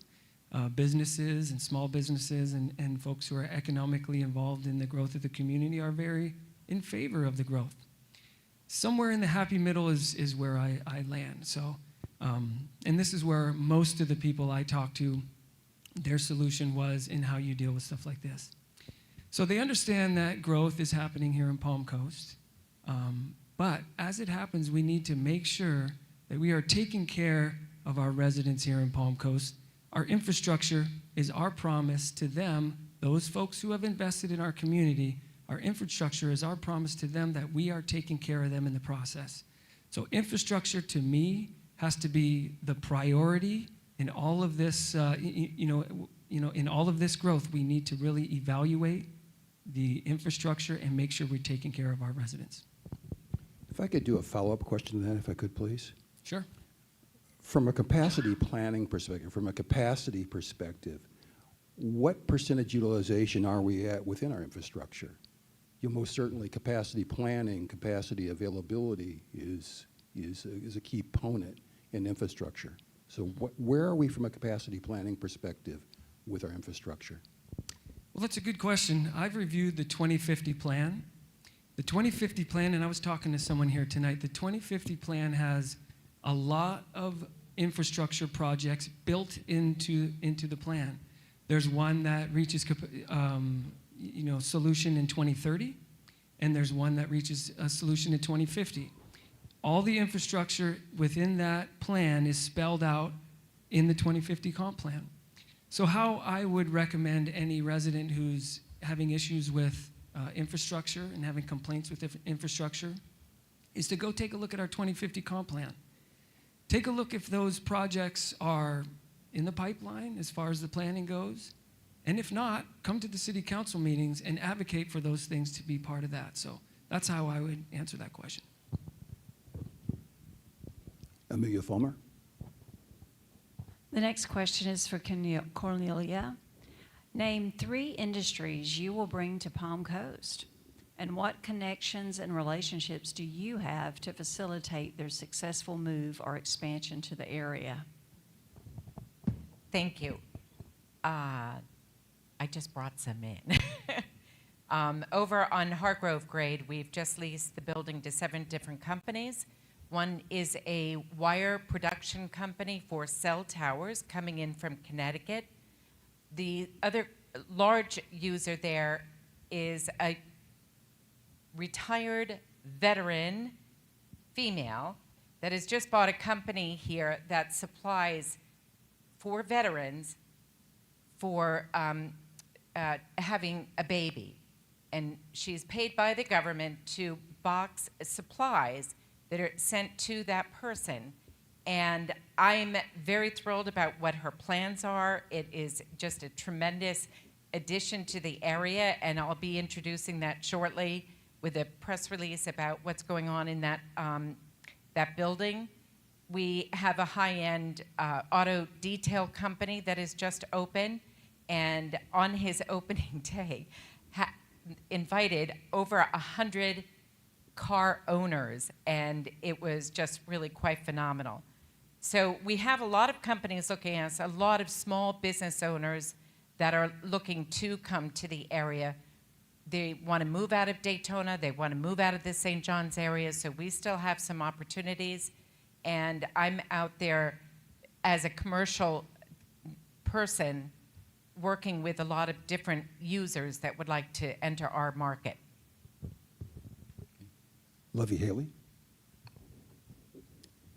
Businesses and small businesses and folks who are economically involved in the growth of the community are very in favor of the growth. Somewhere in the happy middle is where I land. So, and this is where most of the people I talked to, their solution was in how you deal with stuff like this. So they understand that growth is happening here in Palm Coast. But as it happens, we need to make sure that we are taking care of our residents here in Palm Coast. Our infrastructure is our promise to them, those folks who have invested in our community. Our infrastructure is our promise to them that we are taking care of them in the process. So infrastructure, to me, has to be the priority in all of this. In all of this growth, we need to really evaluate the infrastructure and make sure we're taking care of our residents. If I could do a follow-up question to that, if I could, please. Sure. From a capacity planning perspective, what percentage utilization are we at within our infrastructure? Most certainly capacity planning, capacity availability is a key component in infrastructure. So where are we from a capacity planning perspective with our infrastructure? Well, that's a good question. I've reviewed the 2050 plan. The 2050 plan, and I was talking to someone here tonight, the 2050 plan has a lot of infrastructure projects built into the plan. There's one that reaches solution in 2030, and there's one that reaches a solution in 2050. All the infrastructure within that plan is spelled out in the 2050 comp plan. So how I would recommend any resident who's having issues with infrastructure and having complaints with infrastructure is to go take a look at our 2050 comp plan. Take a look if those projects are in the pipeline as far as the planning goes. And if not, come to the city council meetings and advocate for those things to be part of that. So that's how I would answer that question. Amelia Fulmer. The next question is for Cornelia. Name 3 industries you will bring to Palm Coast, and what connections and relationships do you have to facilitate their successful move or expansion to the area? Thank you. I just brought some in. Over on Hargrove Grade, we've just leased the building to 7 different companies. One is a wire production company for cell towers coming in from Connecticut. The other large user there is a retired veteran female that has just bought a company here that supplies for veterans for having a baby. And she's paid by the government to box supplies that are sent to that person. And I'm very thrilled about what her plans are. It is just a tremendous addition to the area, and I'll be introducing that shortly with a press release about what's going on in that, that building. We have a high-end auto detail company that is just open, and on his opening day, invited over 100 car owners, and it was just really quite phenomenal. So we have a lot of companies looking at us, a lot of small business owners that are looking to come to the area. They want to move out of Daytona, they want to move out of the St. John's area, so we still have some opportunities. And I'm out there as a commercial person working with a lot of different users that would like to enter our market. Lovey Haley.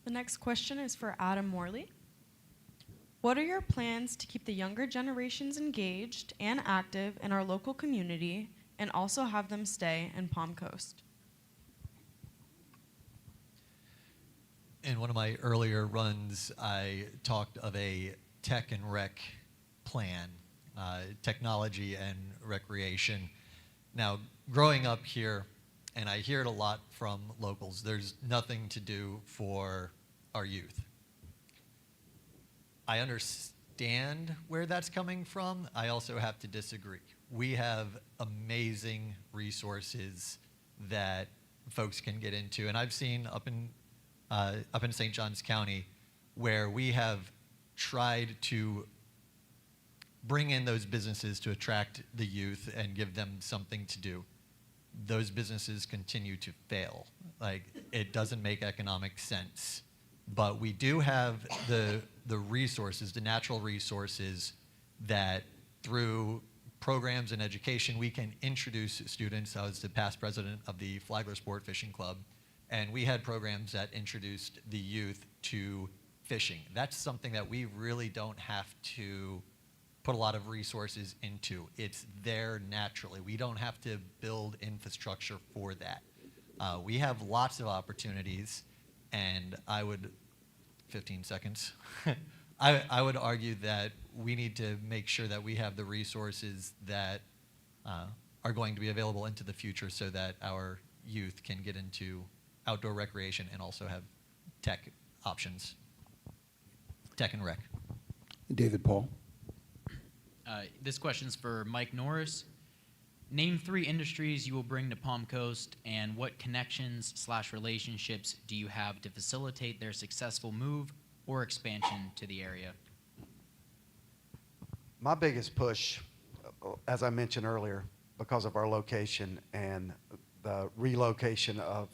The next question is for Adam Morley. What are your plans to keep the younger generations engaged and active in our local community and also have them stay in Palm Coast? In one of my earlier runs, I talked of a tech and rec plan, technology and recreation. Now, growing up here, and I hear it a lot from locals, there's nothing to do for our youth. I understand where that's coming from. I also have to disagree. We have amazing resources that folks can get into, and I've seen up in St. Johns County where we have tried to bring in those businesses to attract the youth and give them something to do. Those businesses continue to fail. Like, it doesn't make economic sense. But we do have the resources, the natural resources, that through programs and education we can introduce students. I was the past president of the Flagler Sport Fishing Club, and we had programs that introduced the youth to fishing. That's something that we really don't have to put a lot of resources into. It's there naturally. We don't have to build infrastructure for that. We have lots of opportunities, and I would, 15 seconds, I would argue that we need to make sure that we have the resources that are going to be available into the future so that our youth can get into outdoor recreation and also have tech options, tech and rec. David Paul. This question's for Mike Norris. Name 3 industries you will bring to Palm Coast, and what connections/relationships do you have to facilitate their successful move or expansion to the area? My biggest push, as I mentioned earlier, because of our location and the relocation of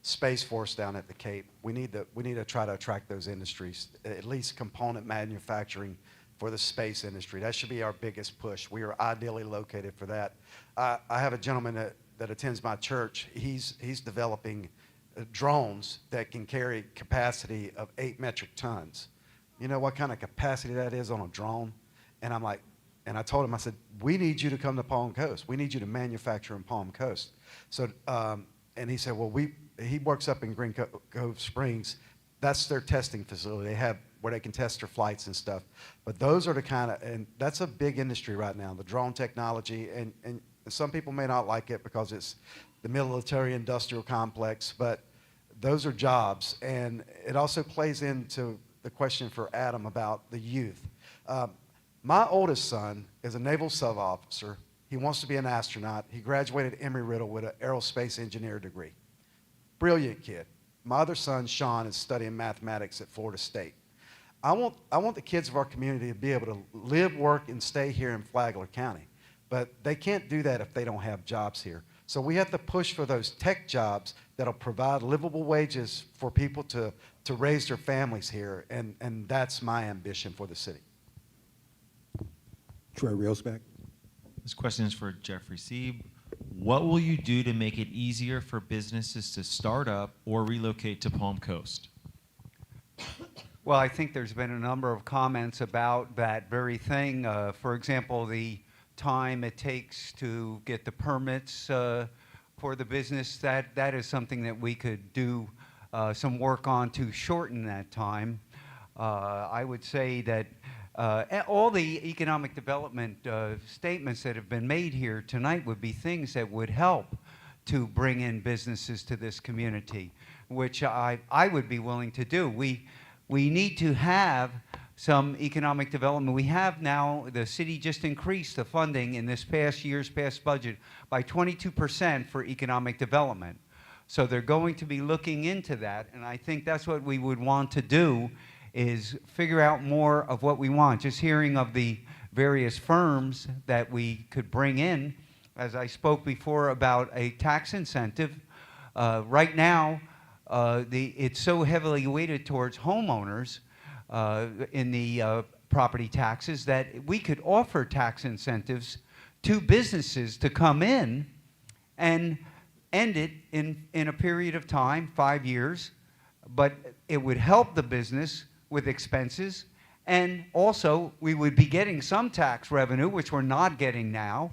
Space Force down at the Cape, we need to try to attract those industries, at least component manufacturing for the space industry. That should be our biggest push. We are ideally located for that. I have a gentleman that attends my church. He's developing drones that can carry capacity of 8 metric tons. You know what kind of capacity that is on a drone? And I'm like, and I told him, I said, we need you to come to Palm Coast. We need you to manufacture in Palm Coast. So, and he said, well, he works up in Green Cove Springs. That's their testing facility. They have where they can test their flights and stuff. But those are the kind of, and that's a big industry right now, the drone technology. And some people may not like it because it's the military industrial complex, but those are jobs. And it also plays into the question for Adam about the youth. My oldest son is a naval sub-officer. He wants to be an astronaut. He graduated Embry-Riddle with an aerospace engineer degree. Brilliant kid. My other son, Sean, is studying mathematics at Florida State. I want the kids of our community to be able to live, work, and stay here in Flagler County. But they can't do that if they don't have jobs here. So we have to push for those tech jobs that'll provide livable wages for people to raise their families here. And that's my ambition for the city. Troy Railsback. This question is for Jeffrey Sieb. What will you do to make it easier for businesses to start up or relocate to Palm Coast? Well, I think there's been a number of comments about that very thing. For example, the time it takes to get the permits for the business, that is something that we could do some work on to shorten that time. I would say that all the economic development statements that have been made here tonight would be things that would help to bring in businesses to this community, which I would be willing to do. We need to have some economic development. We have now, the city just increased the funding in this past year's past budget by 22% for economic development. So they're going to be looking into that, and I think that's what we would want to do, is figure out more of what we want. Just hearing of the various firms that we could bring in, as I spoke before about a tax incentive, right now, it's so heavily weighted towards homeowners in the property taxes that we could offer tax incentives to businesses to come in and end it in a period of time, 5 years, but it would help the business with expenses, and also we would be getting some tax revenue, which we're not getting now,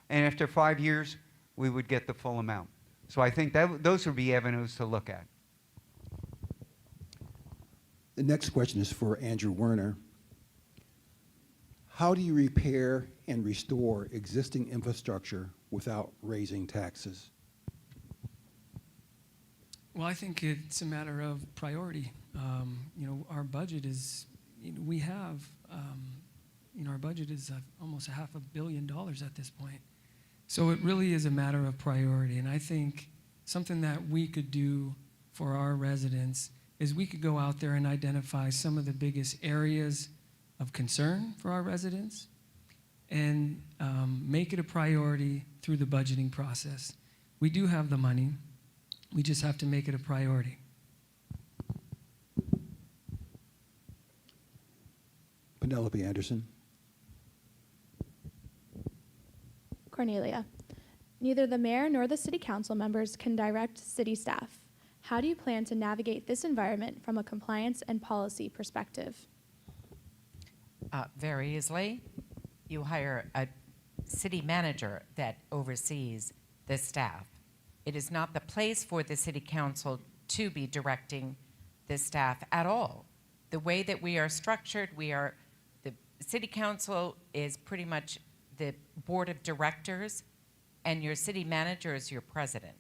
and after 5 years, we would get the full amount. So I think that those would be avenues to look at. The next question is for Andrew Werner. How do you repair and restore existing infrastructure without raising taxes? Well, I think it's a matter of priority. Our budget is, we have, our budget is almost $500 million at this point. So it really is a matter of priority. And I think something that we could do for our residents is we could go out there and identify some of the biggest areas of concern for our residents and make it a priority through the budgeting process. We do have the money. We just have to make it a priority. Penelope Anderson. Cornelia, neither the mayor nor the city council members can direct city staff. How do you plan to navigate this environment from a compliance and policy perspective? Very easily. You hire a city manager that oversees the staff. It is not the place for the city council to be directing the staff at all. The way that we are structured, the city council is pretty much the board of directors, and your city manager is your president.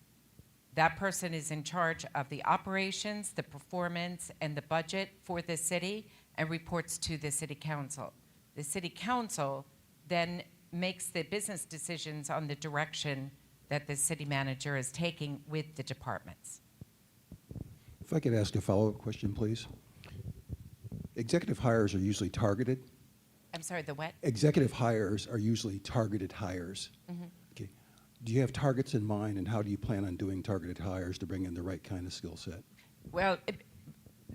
That person is in charge of the operations, the performance, and the budget for the city, and reports to the city council. The city council then makes the business decisions on the direction that the city manager is taking with the departments. If I could ask a follow-up question, please. Executive hires are usually targeted. I'm sorry, the what? Executive hires are usually targeted hires. Mm-hmm. Okay. Do you have targets in mind, and how do you plan on doing targeted hires to bring in the right kind of skill set? Well,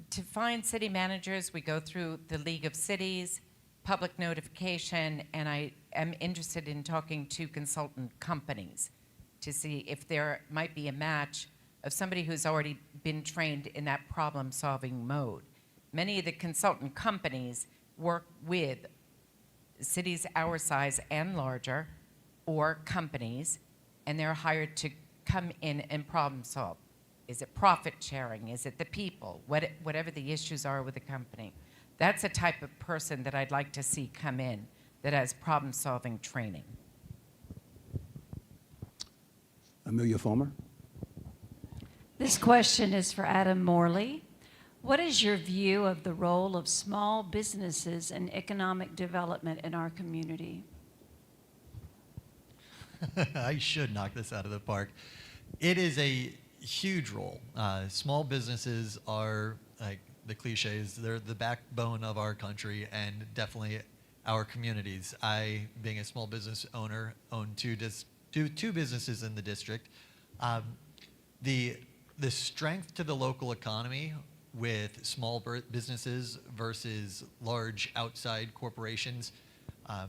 to find city managers, we go through the League of Cities, public notification, and I am interested in talking to consultant companies to see if there might be a match of somebody who's already been trained in that problem-solving mode. Many of the consultant companies work with cities our size and larger, or companies, and they're hired to come in and problem solve. Is it profit sharing? Is it the people? Whatever the issues are with the company. That's a type of person that I'd like to see come in that has problem solving training. Amelia Fulmer. This question is for Adam Morley. What is your view of the role of small businesses in economic development in our community? I should knock this out of the park. It is a huge role. Small businesses are, like the cliches, they're the backbone of our country and definitely our communities. I, being a small business owner, own two businesses in the district. The strength to the local economy with small businesses versus large outside corporations, I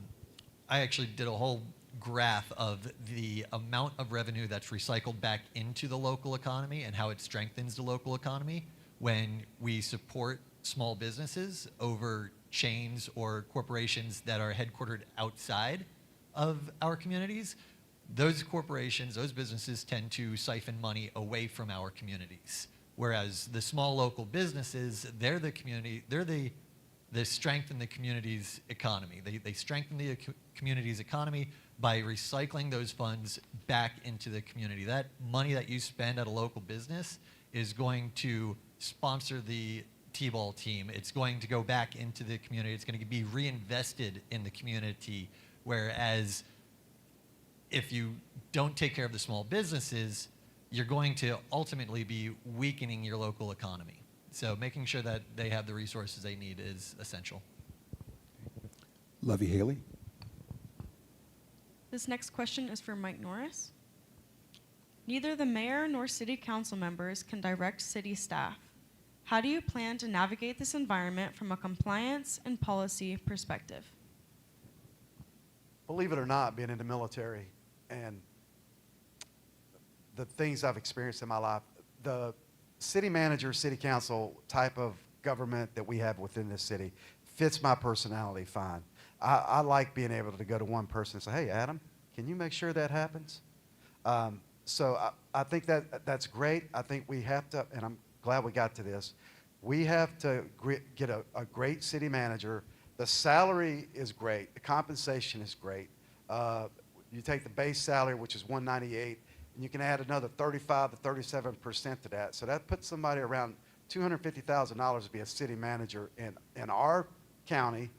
actually did a whole graph of the amount of revenue that's recycled back into the local economy and how it strengthens the local economy when we support small businesses over chains or corporations that are headquartered outside of our communities. Those corporations, those businesses tend to siphon money away from our communities. Whereas the small local businesses, they're the community, they're the strength in the community's economy. They strengthen the community's economy by recycling those funds back into the community. That money that you spend at a local business is going to sponsor the T-ball team. It's going to go back into the community. It's going to be reinvested in the community, whereas if you don't take care of the small businesses, you're going to ultimately be weakening your local economy. So making sure that they have the resources they need is essential. Lovey Haley. This next question is for Mike Norris. Neither the mayor nor city council members can direct city staff. How do you plan to navigate this environment from a compliance and policy perspective? Believe it or not, being in the military and the things I've experienced in my life, the city manager, city council type of government that we have within this city fits my personality fine. I like being able to go to one person and say, hey, Adam, can you make sure that happens? So I think that's great. I think we have to, and I'm glad we got to this, we have to get a great city manager. The salary is great. The compensation is great. You take the base salary, which is $198, and you can add another 35 to 37% to that. So that puts somebody around $250,000 to be a city manager in our county,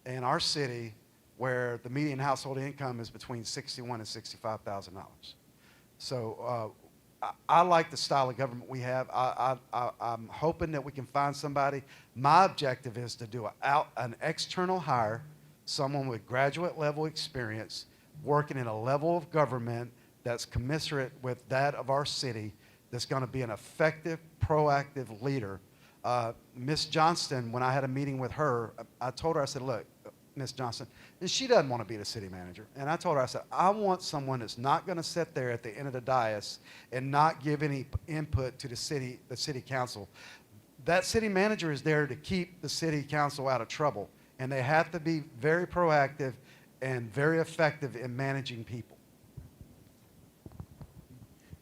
in our city, where the median household income is between $61,000 and $65,000. So I like the style of government we have. I'm hoping that we can find somebody. My objective is to do an external hire, someone with graduate level experience, working in a level of government that's commensurate with that of our city, that's going to be an effective, proactive leader. Ms. Johnston, when I had a meeting with her, I told her, I said, look, Ms. Johnston, and she doesn't want to be the city manager. And I told her, I said, I want someone that's not going to sit there at the end of the dais and not give any input to the city council. That city manager is there to keep the city council out of trouble. And they have to be very proactive and very effective in managing people.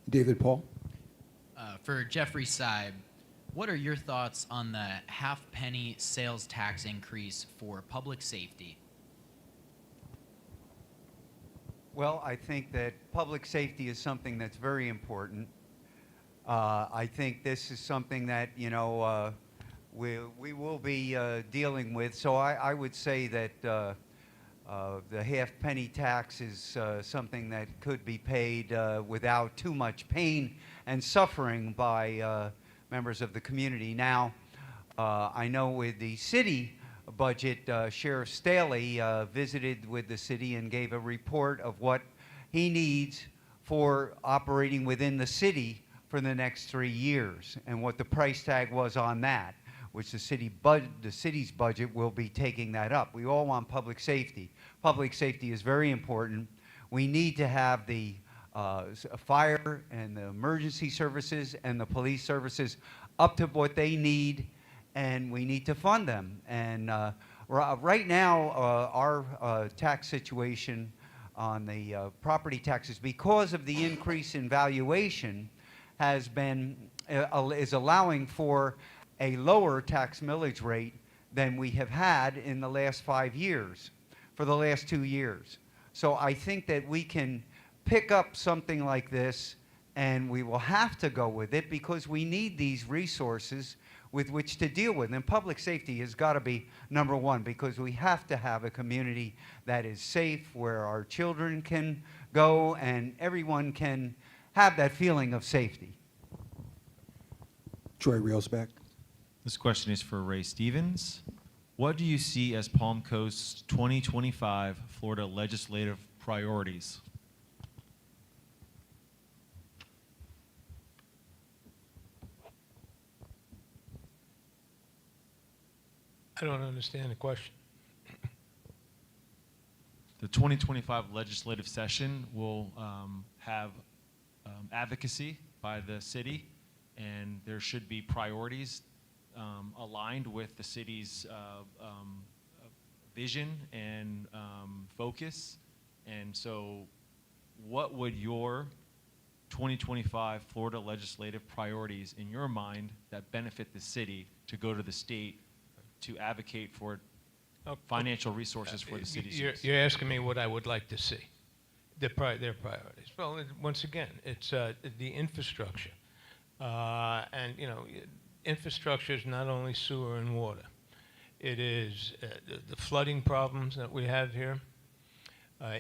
David Paul. For Jeffrey Seib, what are your thoughts on the half-penny sales tax increase for public safety? Well, I think that public safety is something that's very important. I think this is something that, you know, we will be dealing with. So I would say that the half-penny tax is something that could be paid without too much pain and suffering by members of the community. Now, I know with the city budget, Sheriff Staley visited with the city and gave a report of what he needs for operating within the city for the next 3 years and what the price tag was on that, which the city's budget will be taking that up. We all want public safety. Public safety is very important. We need to have the fire and the emergency services and the police services up to what they need, and we need to fund them. And right now, our tax situation on the property taxes, because of the increase in valuation, has been is allowing for a lower tax millage rate than we have had in the last 5 years, for the last 2 years. So I think that we can pick up something like this, and we will have to go with it because we need these resources with which to deal with. And public safety has got to be number one, because we have to have a community that is safe, where our children can go and everyone can have that feeling of safety. Troy Railsback. This question is for Ray Stevens. What do you see as Palm Coast's 2025 Florida legislative priorities? I don't understand the question. The 2025 legislative session will have advocacy by the city, and there should be priorities aligned with the city's vision and focus. And so what would your 2025 Florida legislative priorities in your mind that benefit the city to go to the state to advocate for financial resources for the city's use? You're asking me what I would like to see, their priorities. Well, once again, it's the infrastructure. And, you know, infrastructure is not only sewer and water. It is the flooding problems that we have here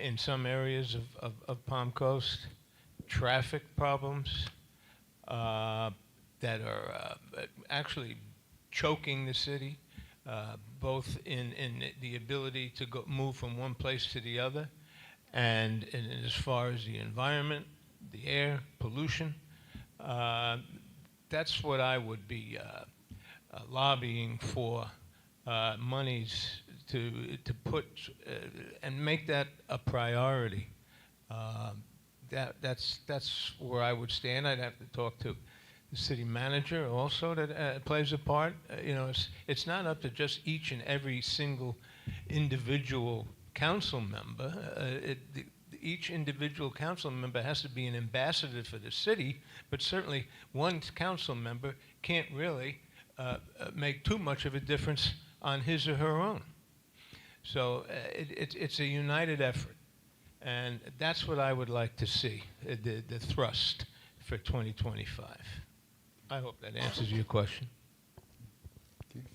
in some areas of Palm Coast, traffic problems that are actually choking the city, both in the ability to move from one place to the other, and as far as the environment, the air, pollution. That's what I would be lobbying for, monies to put and make that a priority. That's where I would stand. I'd have to talk to the city manager also that plays a part. It's not up to just each and every single individual council member. Each individual council member has to be an ambassador for the city, but certainly one council member can't really make too much of a difference on his or her own. So it's a united effort, and that's what I would like to see, the thrust for 2025. I hope that answers your question. Okay.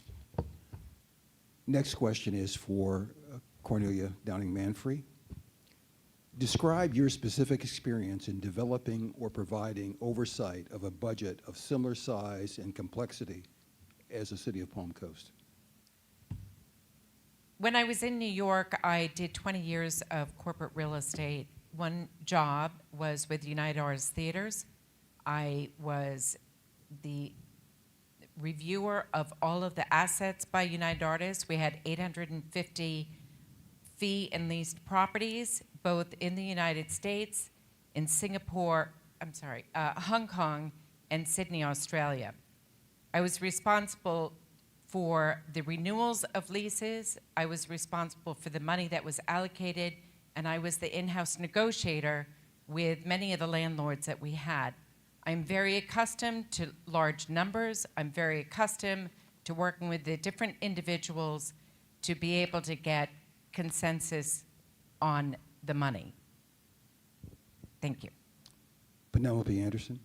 Next question is for Cornelia Downing-Manfrey. Describe your specific experience in developing or providing oversight of a budget of similar size and complexity as the city of Palm Coast. When I was in New York, I did 20 years of corporate real estate. One job was with United Artists Theaters. I was the reviewer of all of the assets by United Artists. We had 850 fee and leased properties, both in the United States, in Singapore, Hong Kong, and Sydney, Australia. I was responsible for the renewals of leases. I was responsible for the money that was allocated, and I was the in-house negotiator with many of the landlords that we had. I'm very accustomed to large numbers. I'm very accustomed to working with the different individuals to be able to get consensus on the money. Thank you. Penelope Anderson.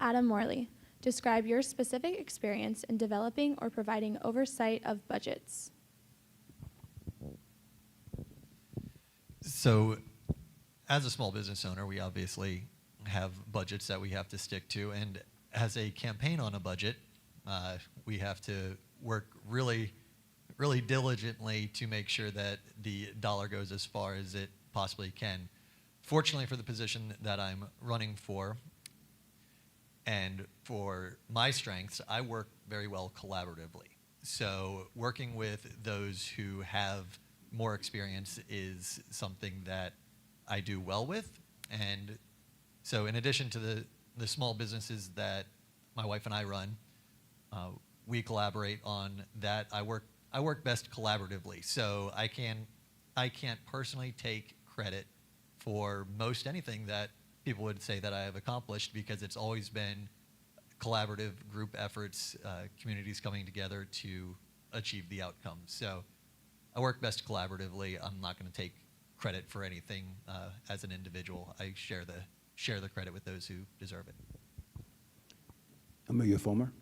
Adam Morley, describe your specific experience in developing or providing oversight of budgets. So, as a small business owner, we obviously have budgets that we have to stick to, and as a campaign on a budget, we have to work really diligently to make sure that the dollar goes as far as it possibly can. Fortunately for the position that I'm running for, and for my strengths, I work very well collaboratively. So working with those who have more experience is something that I do well with. And so in addition to the small businesses that my wife and I run, we collaborate on that. I work best collaboratively. So I can't personally take credit for most anything that people would say that I have accomplished, because it's always been collaborative group efforts, communities coming together to achieve the outcome. So I work best collaboratively. I'm not going to take credit for anything as an individual. I share the credit with those who deserve it. Amelia Fulmer.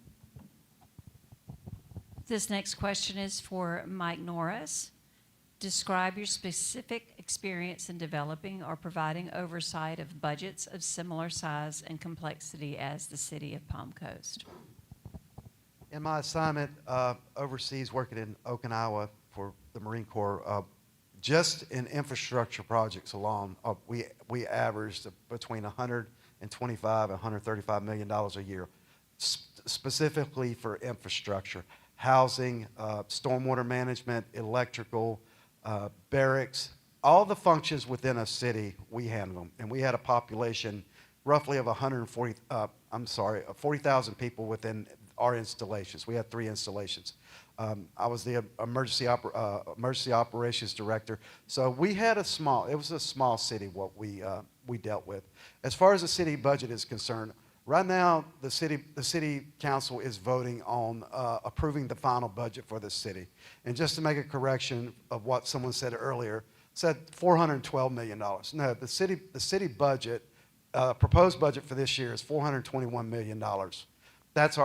This next question is for Mike Norris. Describe your specific experience in developing or providing oversight of budgets of similar size and complexity as the city of Palm Coast. In my assignment overseas, working in Okinawa for the Marine Corps, just in infrastructure projects alone, we averaged between $125 and $135 million a year, specifically for infrastructure, housing, stormwater management, electrical, barracks, all the functions within a city, we handle them. And we had a population roughly of 40,000 people within our installations. We had 3 installations. I was the emergency operations director. So we had it was a small city what we dealt with. As far as the city budget is concerned, right now the city council is voting on approving the final budget for the city. And just to make a correction of what someone said earlier, said $412 million. No, the city budget, proposed budget for this year is $421 million. That's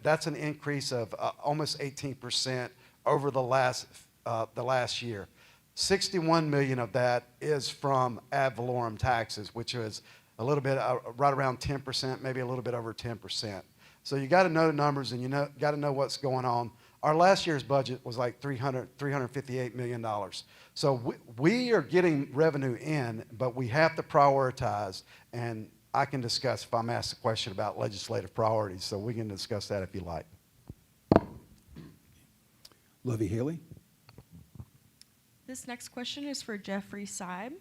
that's an increase of almost 18% over the last year. 61 million of that is from ad valorem taxes, which is a little bit right around 10%, maybe a little bit over 10%. So you got to know the numbers, and got to know what's going on. Our last year's budget was like $358 million. So we are getting revenue in, but we have to prioritize. And I can discuss if I'm asked a question about legislative priorities, so we can discuss that if you like. Lovey Haley. This next question is for Jeffrey Seib.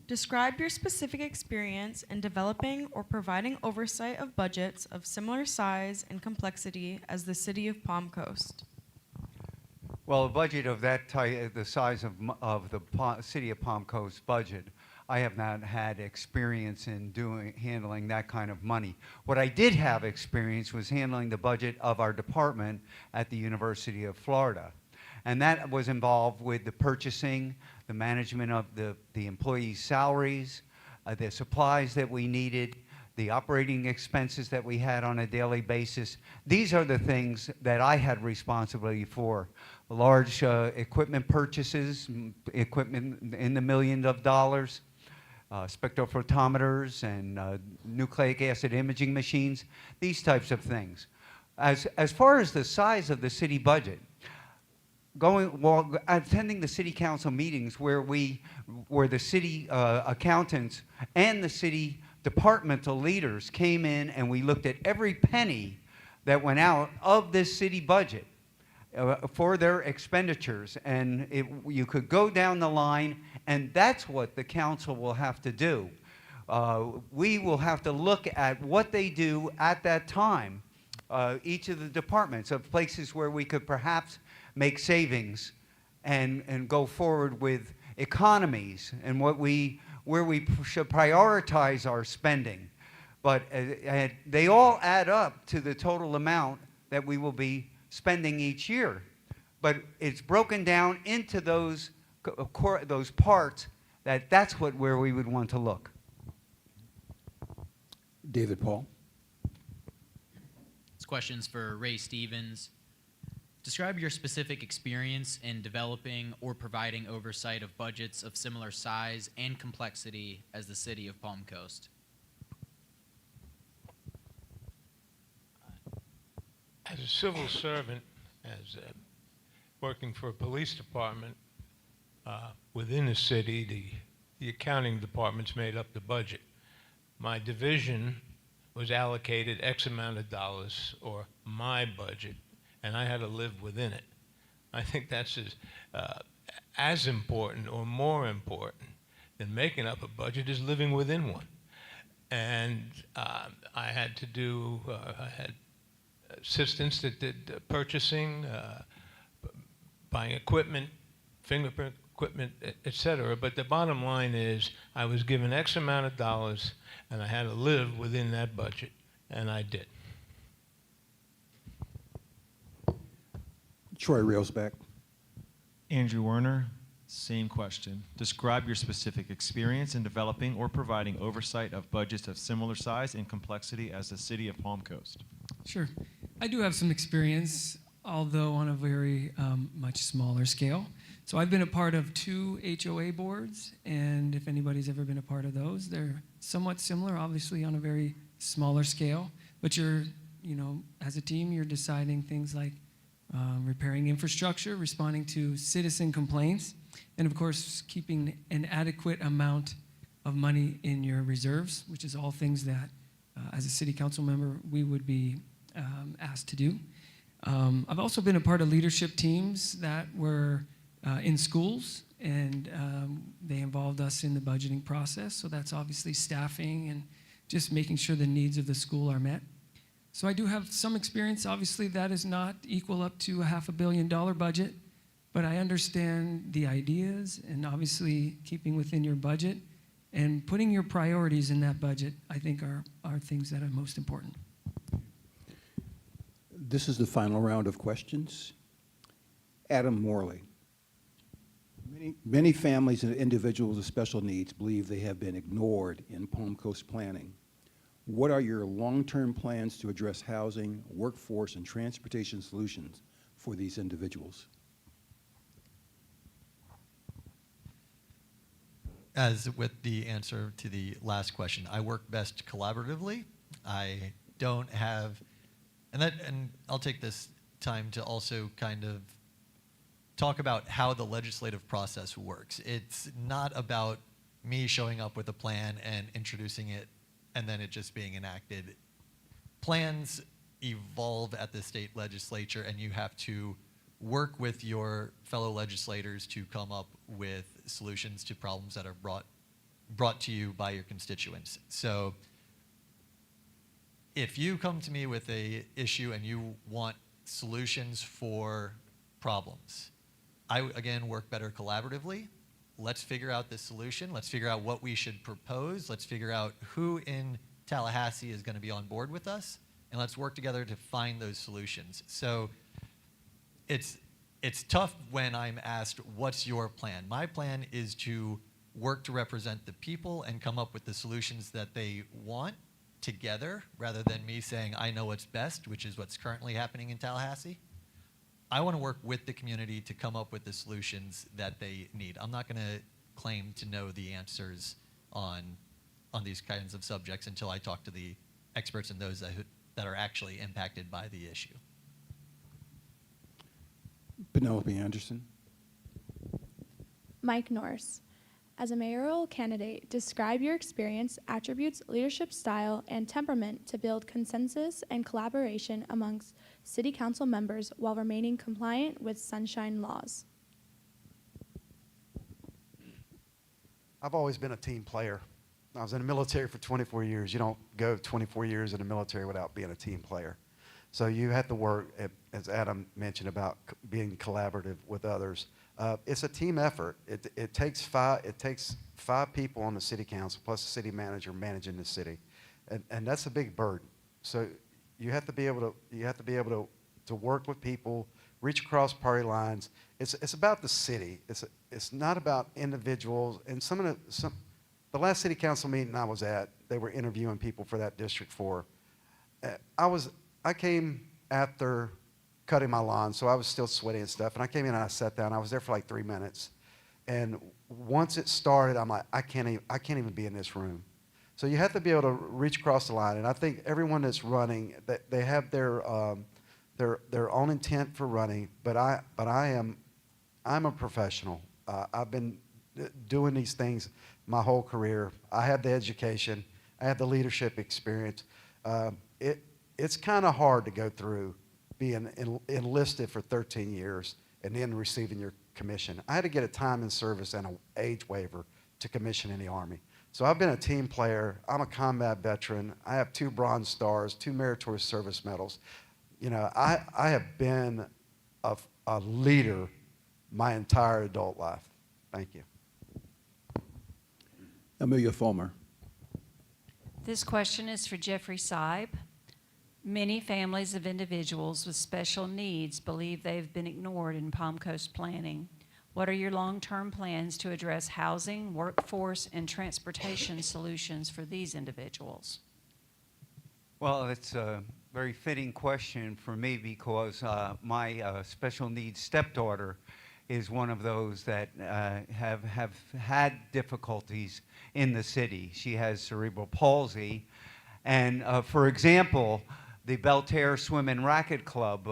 Describe your specific experience in developing or providing oversight of budgets of similar size and complexity as the city of Palm Coast. Well, a budget of that type, the size of the city of Palm Coast budget, I have not had experience in handling that kind of money. What I did have experience was handling the budget of our department at the University of Florida. And that was involved with the purchasing, the management of the employees' salaries, the supplies that we needed, the operating expenses that we had on a daily basis. These are the things that I had responsibility for. Large equipment purchases, equipment in the millions of dollars, spectrophotometers and nucleic acid imaging machines, these types of things. As far as the size of the city budget, attending the city council meetings where the city accountants and the city departmental leaders came in and we looked at every penny that went out of this city budget for their expenditures, and you could go down the line, and that's what the council will have to do. We will have to look at what they do at that time, each of the departments, of places where we could perhaps make savings and go forward with economies and where we should prioritize our spending. But they all add up to the total amount that we will be spending each year. But it's broken down into those parts that's where we would want to look. David Paul. This question's for Ray Stevens. Describe your specific experience in developing or providing oversight of budgets of similar size and complexity as the city of Palm Coast. As a civil servant, as working for a police department within the city, the accounting departments made up the budget. My division was allocated X amount of dollars, or my budget, and I had to live within it. I think that's as important or more important than making up a budget is living within one. And I had to do, I had assistants that did purchasing, buying equipment, fingerprint equipment, et cetera. But the bottom line is I was given X amount of dollars and I had to live within that budget, and I did. Troy Railsback. Andrew Werner, same question. Describe your specific experience in developing or providing oversight of budgets of similar size and complexity as the city of Palm Coast. Sure. I do have some experience, although on a very much smaller scale. So I've been a part of 2 HOA boards, and if anybody's ever been a part of those, they're somewhat similar, obviously on a very smaller scale. But you're, as a team, you're deciding things like repairing infrastructure, responding to citizen complaints, and of course, keeping an adequate amount of money in your reserves, which is all things that, as a city council member, we would be asked to do. I've also been a part of leadership teams that were in schools, and they involved us in the budgeting process. So that's obviously staffing and just making sure the needs of the school are met. So I do have some experience. Obviously, that is not equal up to a $500 million budget, but I understand the ideas, and obviously keeping within your budget and putting your priorities in that budget, I think are things that are most important. This is the final round of questions. Adam Morley. Many families and individuals with special needs believe they have been ignored in Palm Coast planning. What are your long-term plans to address housing, workforce, and transportation solutions for these individuals? As with the answer to the last question, I work best collaboratively. I don't have, and I'll take this time to also kind of talk about how the legislative process works. It's not about me showing up with a plan and introducing it and then it just being enacted. Plans evolve at the state legislature, and you have to work with your fellow legislators to come up with solutions to problems that are brought to you by your constituents. So if you come to me with a issue and you want solutions for problems, I, again, work better collaboratively. Let's figure out the solution. Let's figure out what we should propose. Let's figure out who in Tallahassee is going to be on board with us, and let's work together to find those solutions. So it's tough when I'm asked, what's your plan? My plan is to work to represent the people and come up with the solutions that they want together, rather than me saying, I know what's best, which is what's currently happening in Tallahassee. I want to work with the community to come up with the solutions that they need. I'm not going to claim to know the answers on these kinds of subjects until I talk to the experts and those that are actually impacted by the issue. Penelope Anderson. Mike Norris. As a mayoral candidate, describe your experience, attributes, leadership style, and temperament to build consensus and collaboration amongst city council members while remaining compliant with sunshine laws. I've always been a team player. I was in the military for 24 years. You don't go 24 years in the military without being a team player. So you have to work, as Adam mentioned, about being collaborative with others. It's a team effort. It takes five people on the city council plus the city manager managing the city, and that's a big burden. So you have to be able to work with people, reach across party lines. It's about the city. It's not about individuals. And the last city council meeting I was at, they were interviewing people for that District 4. I came after cutting my lawn, so I was still sweaty and stuff. And I came in and I sat down. I was there for like 3 minutes. And once it started, I'm like, I can't even be in this room. So you have to be able to reach across the line. And I think everyone that's running, they have their own intent for running. But I'm a professional. I've been doing these things my whole career. I have the education. I have the leadership experience. It's kind of hard to go through being enlisted for 13 years and then receiving your commission. I had to get a time in service and an age waiver to commission in the Army. So I've been a team player. I'm a combat veteran. I have 2 Bronze Stars, 2 Meritorious Service Medals. You know, I have been a leader my entire adult life. Thank you. Amelia Fulmer. This question is for Jeffrey Seib. Many families of individuals with special needs believe they've been ignored in Palm Coast planning. What are your long-term plans to address housing, workforce, and transportation solutions for these individuals? Well, it's a very fitting question for me because my special needs stepdaughter is one of those that have had difficulties in the city. She has cerebral palsy. And for example, the Belterre Swim and Racket Club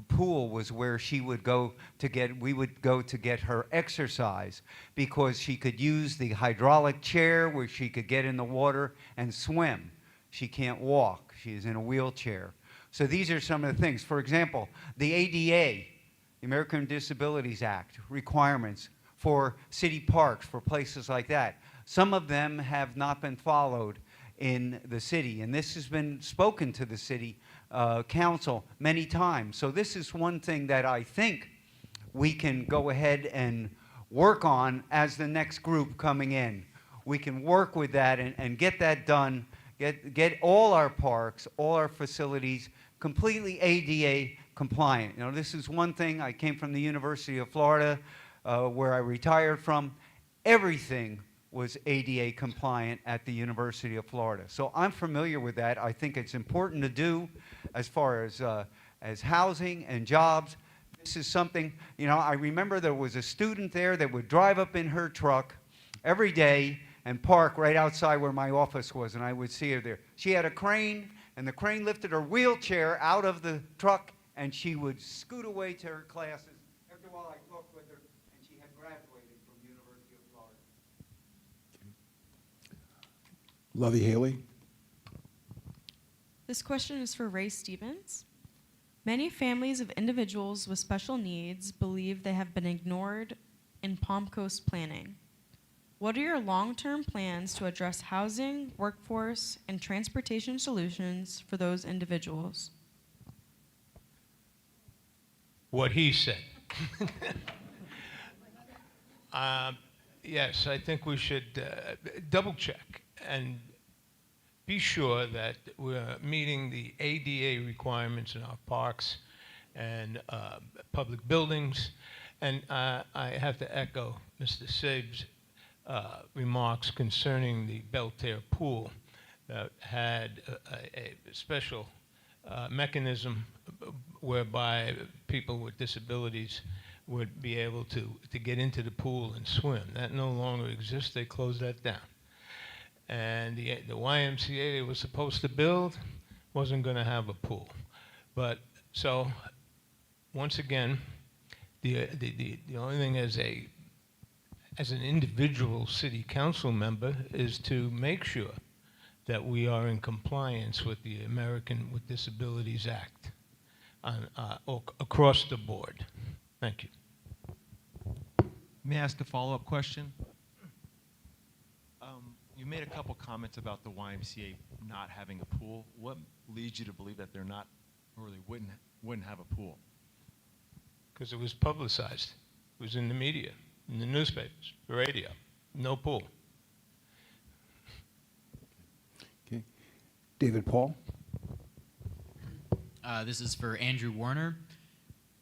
pool was where we would go to get her exercise because she could use the hydraulic chair where she could get in the water and swim. She can't walk. She's in a wheelchair. So these are some of the things. For example, the ADA, the American Disabilities Act, requirements for city parks, for places like that. Some of them have not been followed in the city, and this has been spoken to the city council many times. So this is one thing that I think we can go ahead and work on as the next group coming in. We can work with that and get that done, get all our parks, all our facilities completely ADA compliant. You know, this is one thing. I came from the University of Florida, where I retired from. Everything was ADA compliant at the University of Florida. So I'm familiar with that. I think it's important to do as far as housing and jobs. This is something, you know, I remember there was a student there that would drive up in her truck every day and park right outside where my office was, and I would see her there. She had a crane, and the crane lifted her wheelchair out of the truck, and she would scoot away to her classes. After a while, I talked with her, and she had graduated from the University of Florida. Lovey Haley. This question is for Ray Stevens. Many families of individuals with special needs believe they have been ignored in Palm Coast planning. What are your long-term plans to address housing, workforce, and transportation solutions for those individuals? What he said. Yes, I think we should double check and be sure that we're meeting the ADA requirements in our parks and public buildings. And I have to echo Mr. Saib's remarks concerning the Belterre pool that had a special mechanism whereby people with disabilities would be able to get into the pool and swim. That no longer exists. They closed that down. And the YMCA they were supposed to build wasn't going to have a pool. But so, once again, the only thing as an individual city council member is to make sure that we are in compliance with the American with Disabilities Act across the board. Thank you. May I ask a follow-up question? You made a couple comments about the YMCA not having a pool. What leads you to believe that they're not, or they wouldn't have a pool? Because it was publicized. It was in the media, in the newspapers, the radio. No pool. Okay. David Paul. This is for Andrew Warner.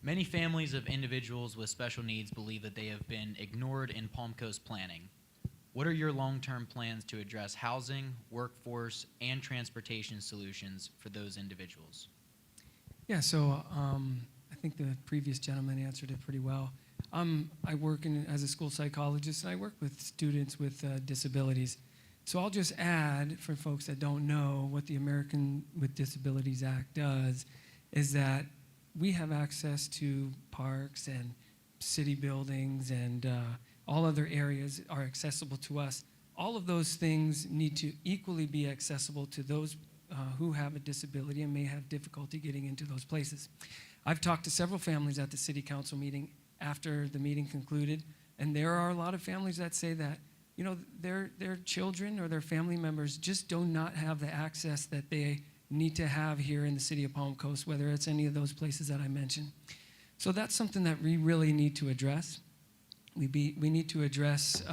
Many families of individuals with special needs believe that they have been ignored in Palm Coast planning. What are your long-term plans to address housing, workforce, and transportation solutions for those individuals? Yeah, so I think the previous gentleman answered it pretty well. I work as a school psychologist, and I work with students with disabilities. So I'll just add, for folks that don't know, what the American with Disabilities Act does is that we have access to parks and city buildings and all other areas are accessible to us. All of those things need to equally be accessible to those who have a disability and may have difficulty getting into those places. I've talked to several families at the city council meeting after the meeting concluded, and there are a lot of families that say that, you know, their children or their family members just do not have the access that they need to have here in the city of Palm Coast, whether it's any of those places that I mentioned. So that's something that we really need to address. We need to address,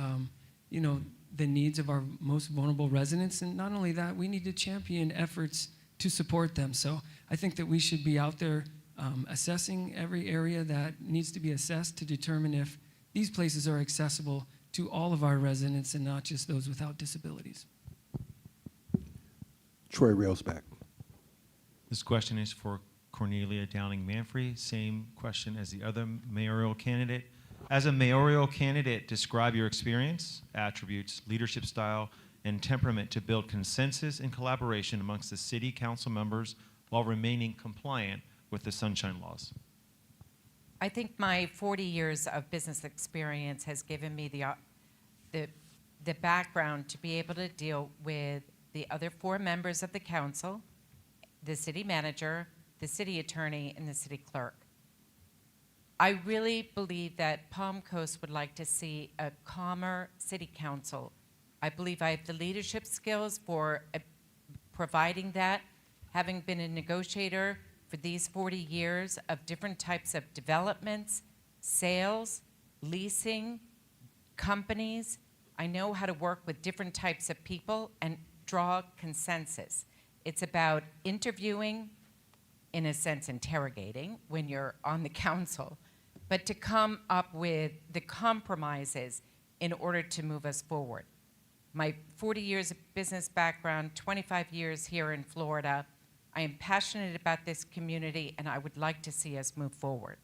you know, the needs of our most vulnerable residents, and not only that, we need to champion efforts to support them. So I think that we should be out there assessing every area that needs to be assessed to determine if these places are accessible to all of our residents and not just those without disabilities. Troy Railsback. This question is for Cornelia Downing-Manfrey. Same question as the other mayoral candidate. As a mayoral candidate, describe your experience, attributes, leadership style, and temperament to build consensus and collaboration amongst the city council members while remaining compliant with the Sunshine Laws. I think my 40 years of business experience has given me the background to be able to deal with the other 4 members of the council, the city manager, the city attorney, and the city clerk. I really believe that Palm Coast would like to see a calmer city council. I believe I have the leadership skills for providing that, having been a negotiator for these 40 years of different types of developments, sales, leasing, companies. I know how to work with different types of people and draw consensus. It's about interviewing, in a sense interrogating, when you're on the council, but to come up with the compromises in order to move us forward. my 40 years of business background, 25 years here in Florida. I am passionate about this community, and I would like to see us move forward.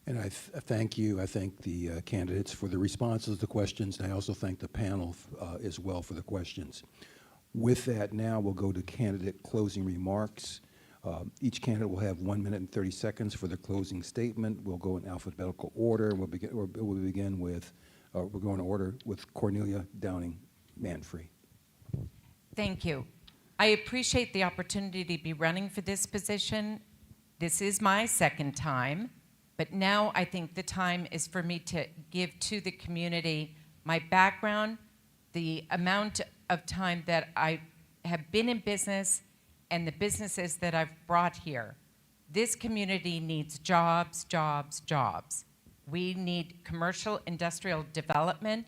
And I thank you. I thank the candidates for the responses to the questions, and I also thank the panel as well for the questions. With that, now we'll go to candidate closing remarks. Each candidate will have 1 minute and 30 seconds for their closing statement. We'll go in alphabetical order. We'll begin with, we'll go in order with Cornelia Downing Manfree. Thank you. I appreciate the opportunity to be running for this position. This is my second time, but now I think the time is for me to give to the community my background, the amount of time that I have been in business, and the businesses that I've brought here. This community needs jobs, jobs, jobs. We need commercial industrial development.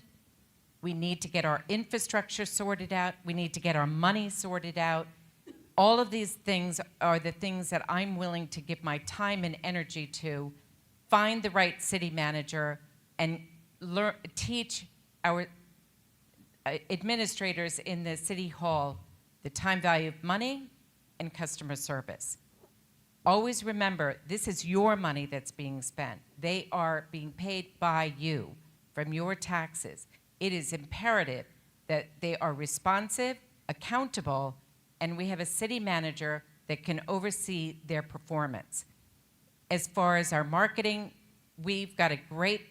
We need to get our infrastructure sorted out. We need to get our money sorted out. All of these things are the things that I'm willing to give my time and energy to, find the right city manager, and teach our administrators in the city hall the time value of money and customer service. Always remember, this is your money that's being spent. They are being paid by you from your taxes. It is imperative that they are responsive, accountable, and we have a city manager that can oversee their performance. As far as our marketing, we've got a great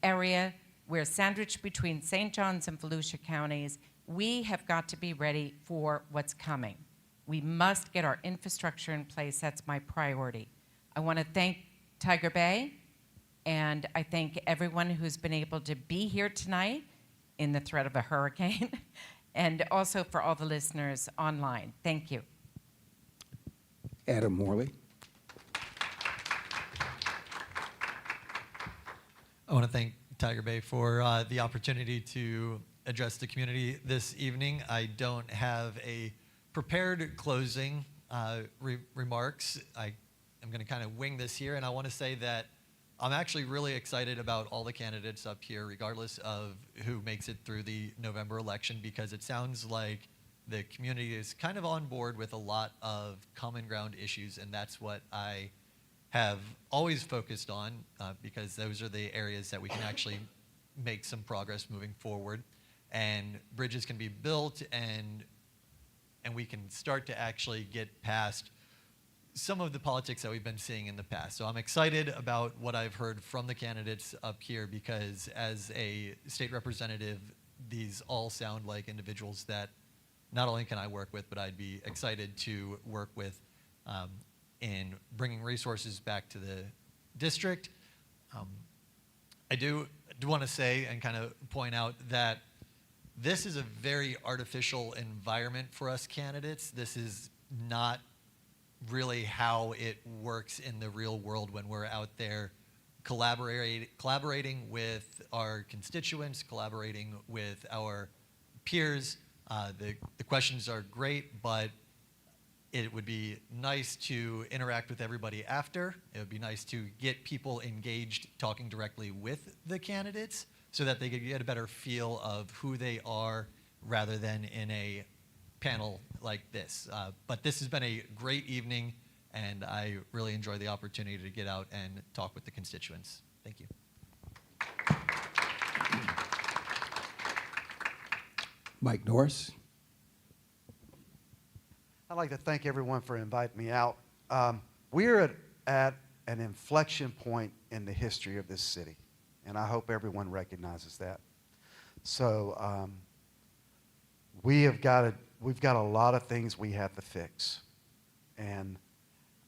area. We're sandwiched between St. Johns and Volusia counties. We have got to be ready for what's coming. We must get our infrastructure in place. That's my priority. I want to thank Tiger Bay, and I thank everyone who's been able to be here tonight in the threat of a hurricane, and also for all the listeners online. Thank you. Adam Morley. I want to thank Tiger Bay for the opportunity to address the community this evening. I don't have a prepared closing remarks. I am going to kind of wing this here, and I want to say that I'm actually really excited about all the candidates up here, regardless of who makes it through the November election, because it sounds like the community is kind of on board with a lot of common ground issues, and that's what I have always focused on, because those are the areas that we can actually make some progress moving forward, and bridges can be built, and we can start to actually get past some of the politics that we've been seeing in the past. So I'm excited about what I've heard from the candidates up here, because as a state representative, these all sound like individuals that not only can I work with, but I'd be excited to work with in bringing resources back to the district. I do want to say and kind of point out that this is a very artificial environment for us candidates. This is not really how it works in the real world when we're out there collaborating with our constituents, collaborating with our peers. The questions are great, but it would be nice to interact with everybody after. It would be nice to get people engaged talking directly with the candidates so that they could get a better feel of who they are rather than in a panel like this. But this has been a great evening, and I really enjoy the opportunity to get out and talk with the constituents. Thank you. Mike Norris. I'd like to thank everyone for inviting me out. We're at an inflection point in the history of this city, and I hope everyone recognizes that. So we've got a lot of things we have to fix, and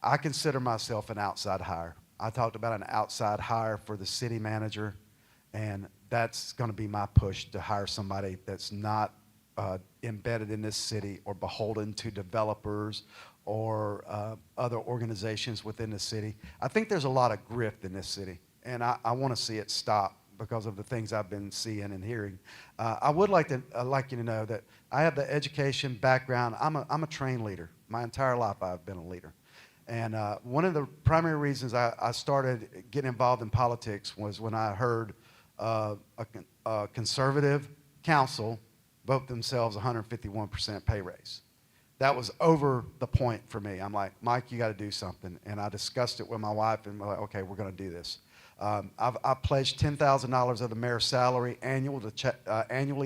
I consider myself an outside hire. I talked about an outside hire for the city manager, and that's going to be my push, to hire somebody that's not embedded in this city or beholden to developers or other organizations within the city. I think there's a lot of grift in this city, and I want to see it stop because of the things I've been seeing and hearing. I would like you to know that I have the education background. I'm a trained leader. My entire life I've been a leader. And one of the primary reasons I started getting involved in politics was when I heard a conservative council vote themselves 151% pay raise. That was over the point for me. I'm like, Mike, you got to do something. And I discussed it with my wife, and we're like, okay, we're going to do this. I've pledged $10,000 of the mayor's salary annually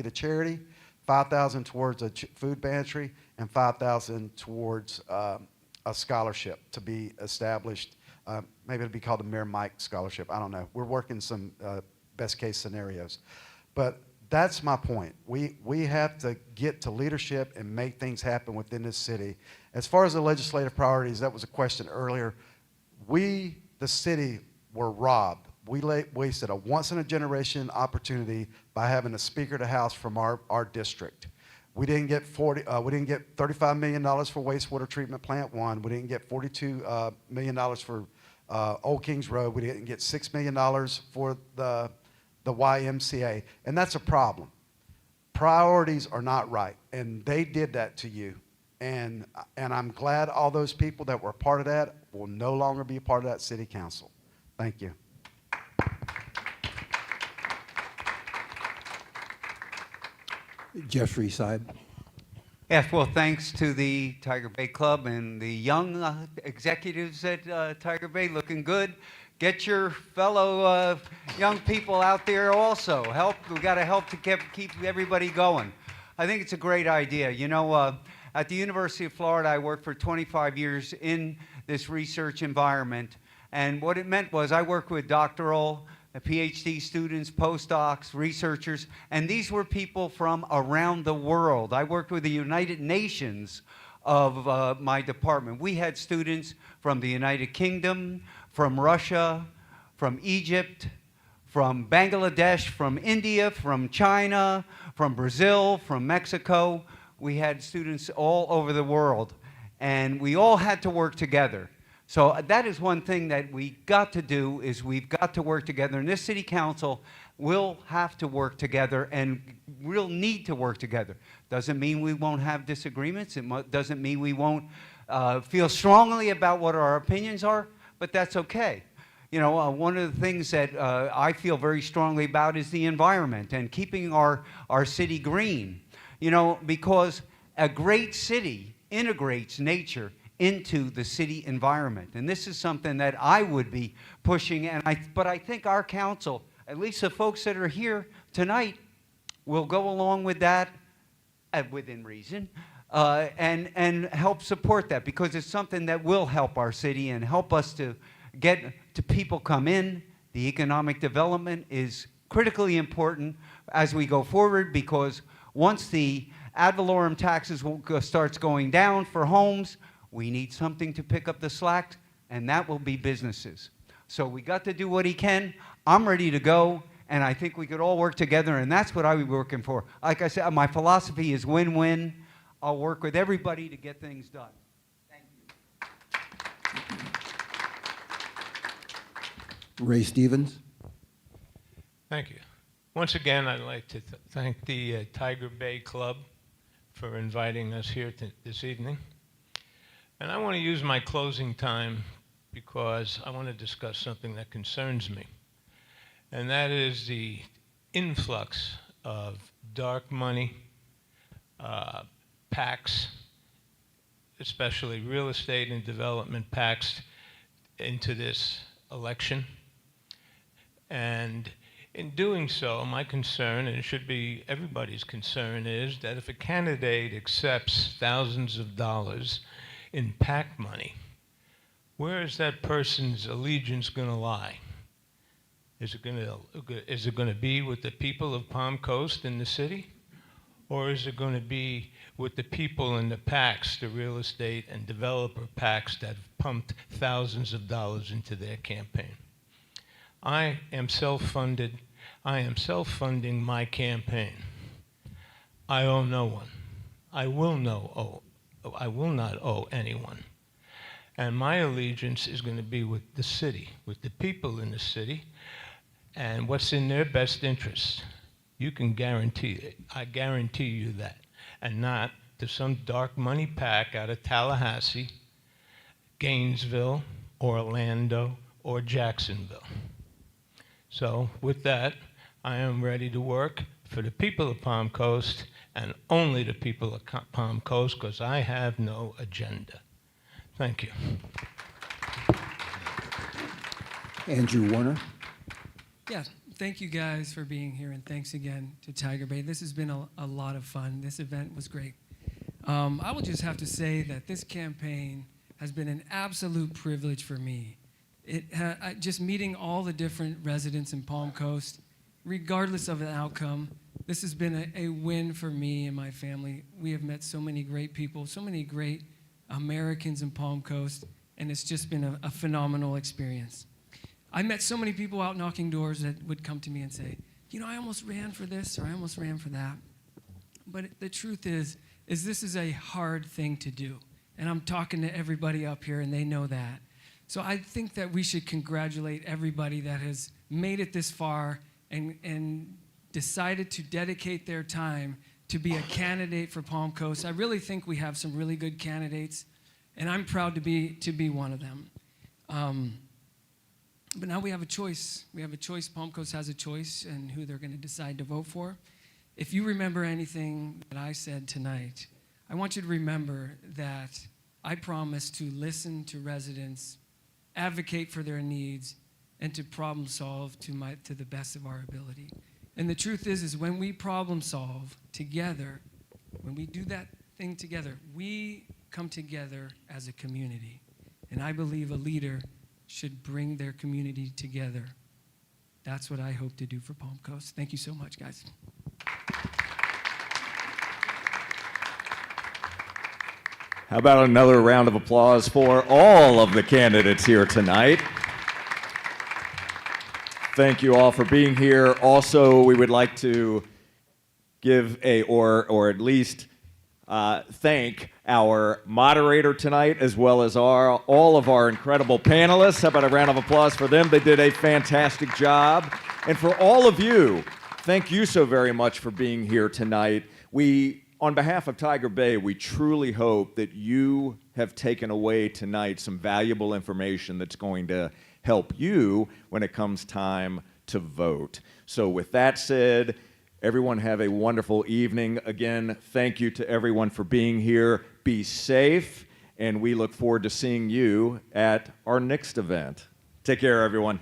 to charity, $5,000 towards a food pantry, and $5,000 towards a scholarship to be established. Maybe it'll be called the Mayor Mike Scholarship. I don't know. We're working some best case scenarios. But that's my point. We have to get to leadership and make things happen within this city. As far as the legislative priorities, that was a question earlier. We, the city, were robbed. We wasted a once-in-a-generation opportunity by having a Speaker of the House from our district. We didn't get $35 million for wastewater treatment plant 1. We didn't get $42 million for Old Kings Road. We didn't get $6 million for the YMCA, and that's a problem. Priorities are not right, and they did that to you. And I'm glad all those people that were a part of that will no longer be a part of that city council. Thank you. Jeffrey Seib. Yes, well, thanks to the Tiger Bay Club and the young executives at Tiger Bay, looking good. Get your fellow young people out there also. We got to help to keep everybody going. I think it's a great idea. You know, at the University of Florida, I worked for 25 years in this research environment. And what it meant was I worked with doctoral, PhD students, postdocs, researchers, and these were people from around the world. I worked with the United Nations of my department. We had students from the United Kingdom, from Russia, from Egypt, from Bangladesh, from India, from China, from Brazil, from Mexico. We had students all over the world, and we all had to work together. So that is one thing that we got to do, is we've got to work together. And this city council will have to work together, and we'll need to work together. Doesn't mean we won't have disagreements. It doesn't mean we won't feel strongly about what our opinions are, but that's okay. You know, one of the things that I feel very strongly about is the environment and keeping our city green. You know, because a great city integrates nature into the city environment. And this is something that I would be pushing, but I think our council, at least the folks that are here tonight, will go along with that within reason and help support that, because it's something that will help our city and help us to get to people come in. The economic development is critically important as we go forward, because once the ad valorem taxes starts going down for homes, we need something to pick up the slack, and that will be businesses. So we got to do what he can. I'm ready to go, and I think we could all work together, and that's what I would be working for. Like I said, my philosophy is win-win. I'll work with everybody to get things done. Thank you. Ray Stevens. Thank you. Once again, I'd like to thank the Tiger Bay Club for inviting us here this evening. And I want to use my closing time because I want to discuss something that concerns me. And that is the influx of dark money, PACs, especially real estate and development PACs, into this election. And in doing so, my concern, and it should be everybody's concern, is that if a candidate accepts thousands of dollars in PAC money, where is that person's allegiance going to lie? Is it going to be with the people of Palm Coast in the city? Or is it going to be with the people in the PACs, the real estate and developer PACs that have pumped thousands of dollars into their campaign? I am self-funded. I am self-funding my campaign. I owe no one. I will not owe anyone. And my allegiance is going to be with the city, with the people in the city, and what's in their best interest. You can guarantee it. I guarantee you that. And not to some dark money PAC out of Tallahassee, Gainesville, Orlando, or Jacksonville. So with that, I am ready to work for the people of Palm Coast and only the people of Palm Coast, because I have no agenda. Thank you. Andrew Warner. Yeah, thank you guys for being here, and thanks again to Tiger Bay. This has been a lot of fun. This event was great. I will just have to say that this campaign has been an absolute privilege for me. Just meeting all the different residents in Palm Coast, regardless of the outcome, this has been a win for me and my family. We have met so many great people, so many great Americans in Palm Coast, and it's just been a phenomenal experience. I met so many people out knocking doors that would come to me and say, you know, I almost ran for this or I almost ran for that. But the truth is this is a hard thing to do. And I'm talking to everybody up here, and they know that. So I think that we should congratulate everybody that has made it this far and decided to dedicate their time to be a candidate for Palm Coast. I really think we have some really good candidates, and I'm proud to be one of them. But now we have a choice. We have a choice. Palm Coast has a choice in who they're going to decide to vote for. If you remember anything that I said tonight, I want you to remember that I promise to listen to residents, advocate for their needs, and to problem solve to the best of our ability. And the truth is when we problem solve together, when we do that thing together, we come together as a community. And I believe a leader should bring their community together. That's what I hope to do for Palm Coast. Thank you so much, guys. How about another round of applause for all of the candidates here tonight? Thank you all for being here. Also, we would like to give or at least thank our moderator tonight, as well as all of our incredible panelists. How about a round of applause for them? They did a fantastic job. And for all of you, thank you so very much for being here tonight. On behalf of Tiger Bay, we truly hope that you have taken away tonight some valuable information that's going to help you when it comes time to vote. So with that said, everyone have a wonderful evening. Again, thank you to everyone for being here. Be safe, and we look forward to seeing you at our next event. Take care, everyone.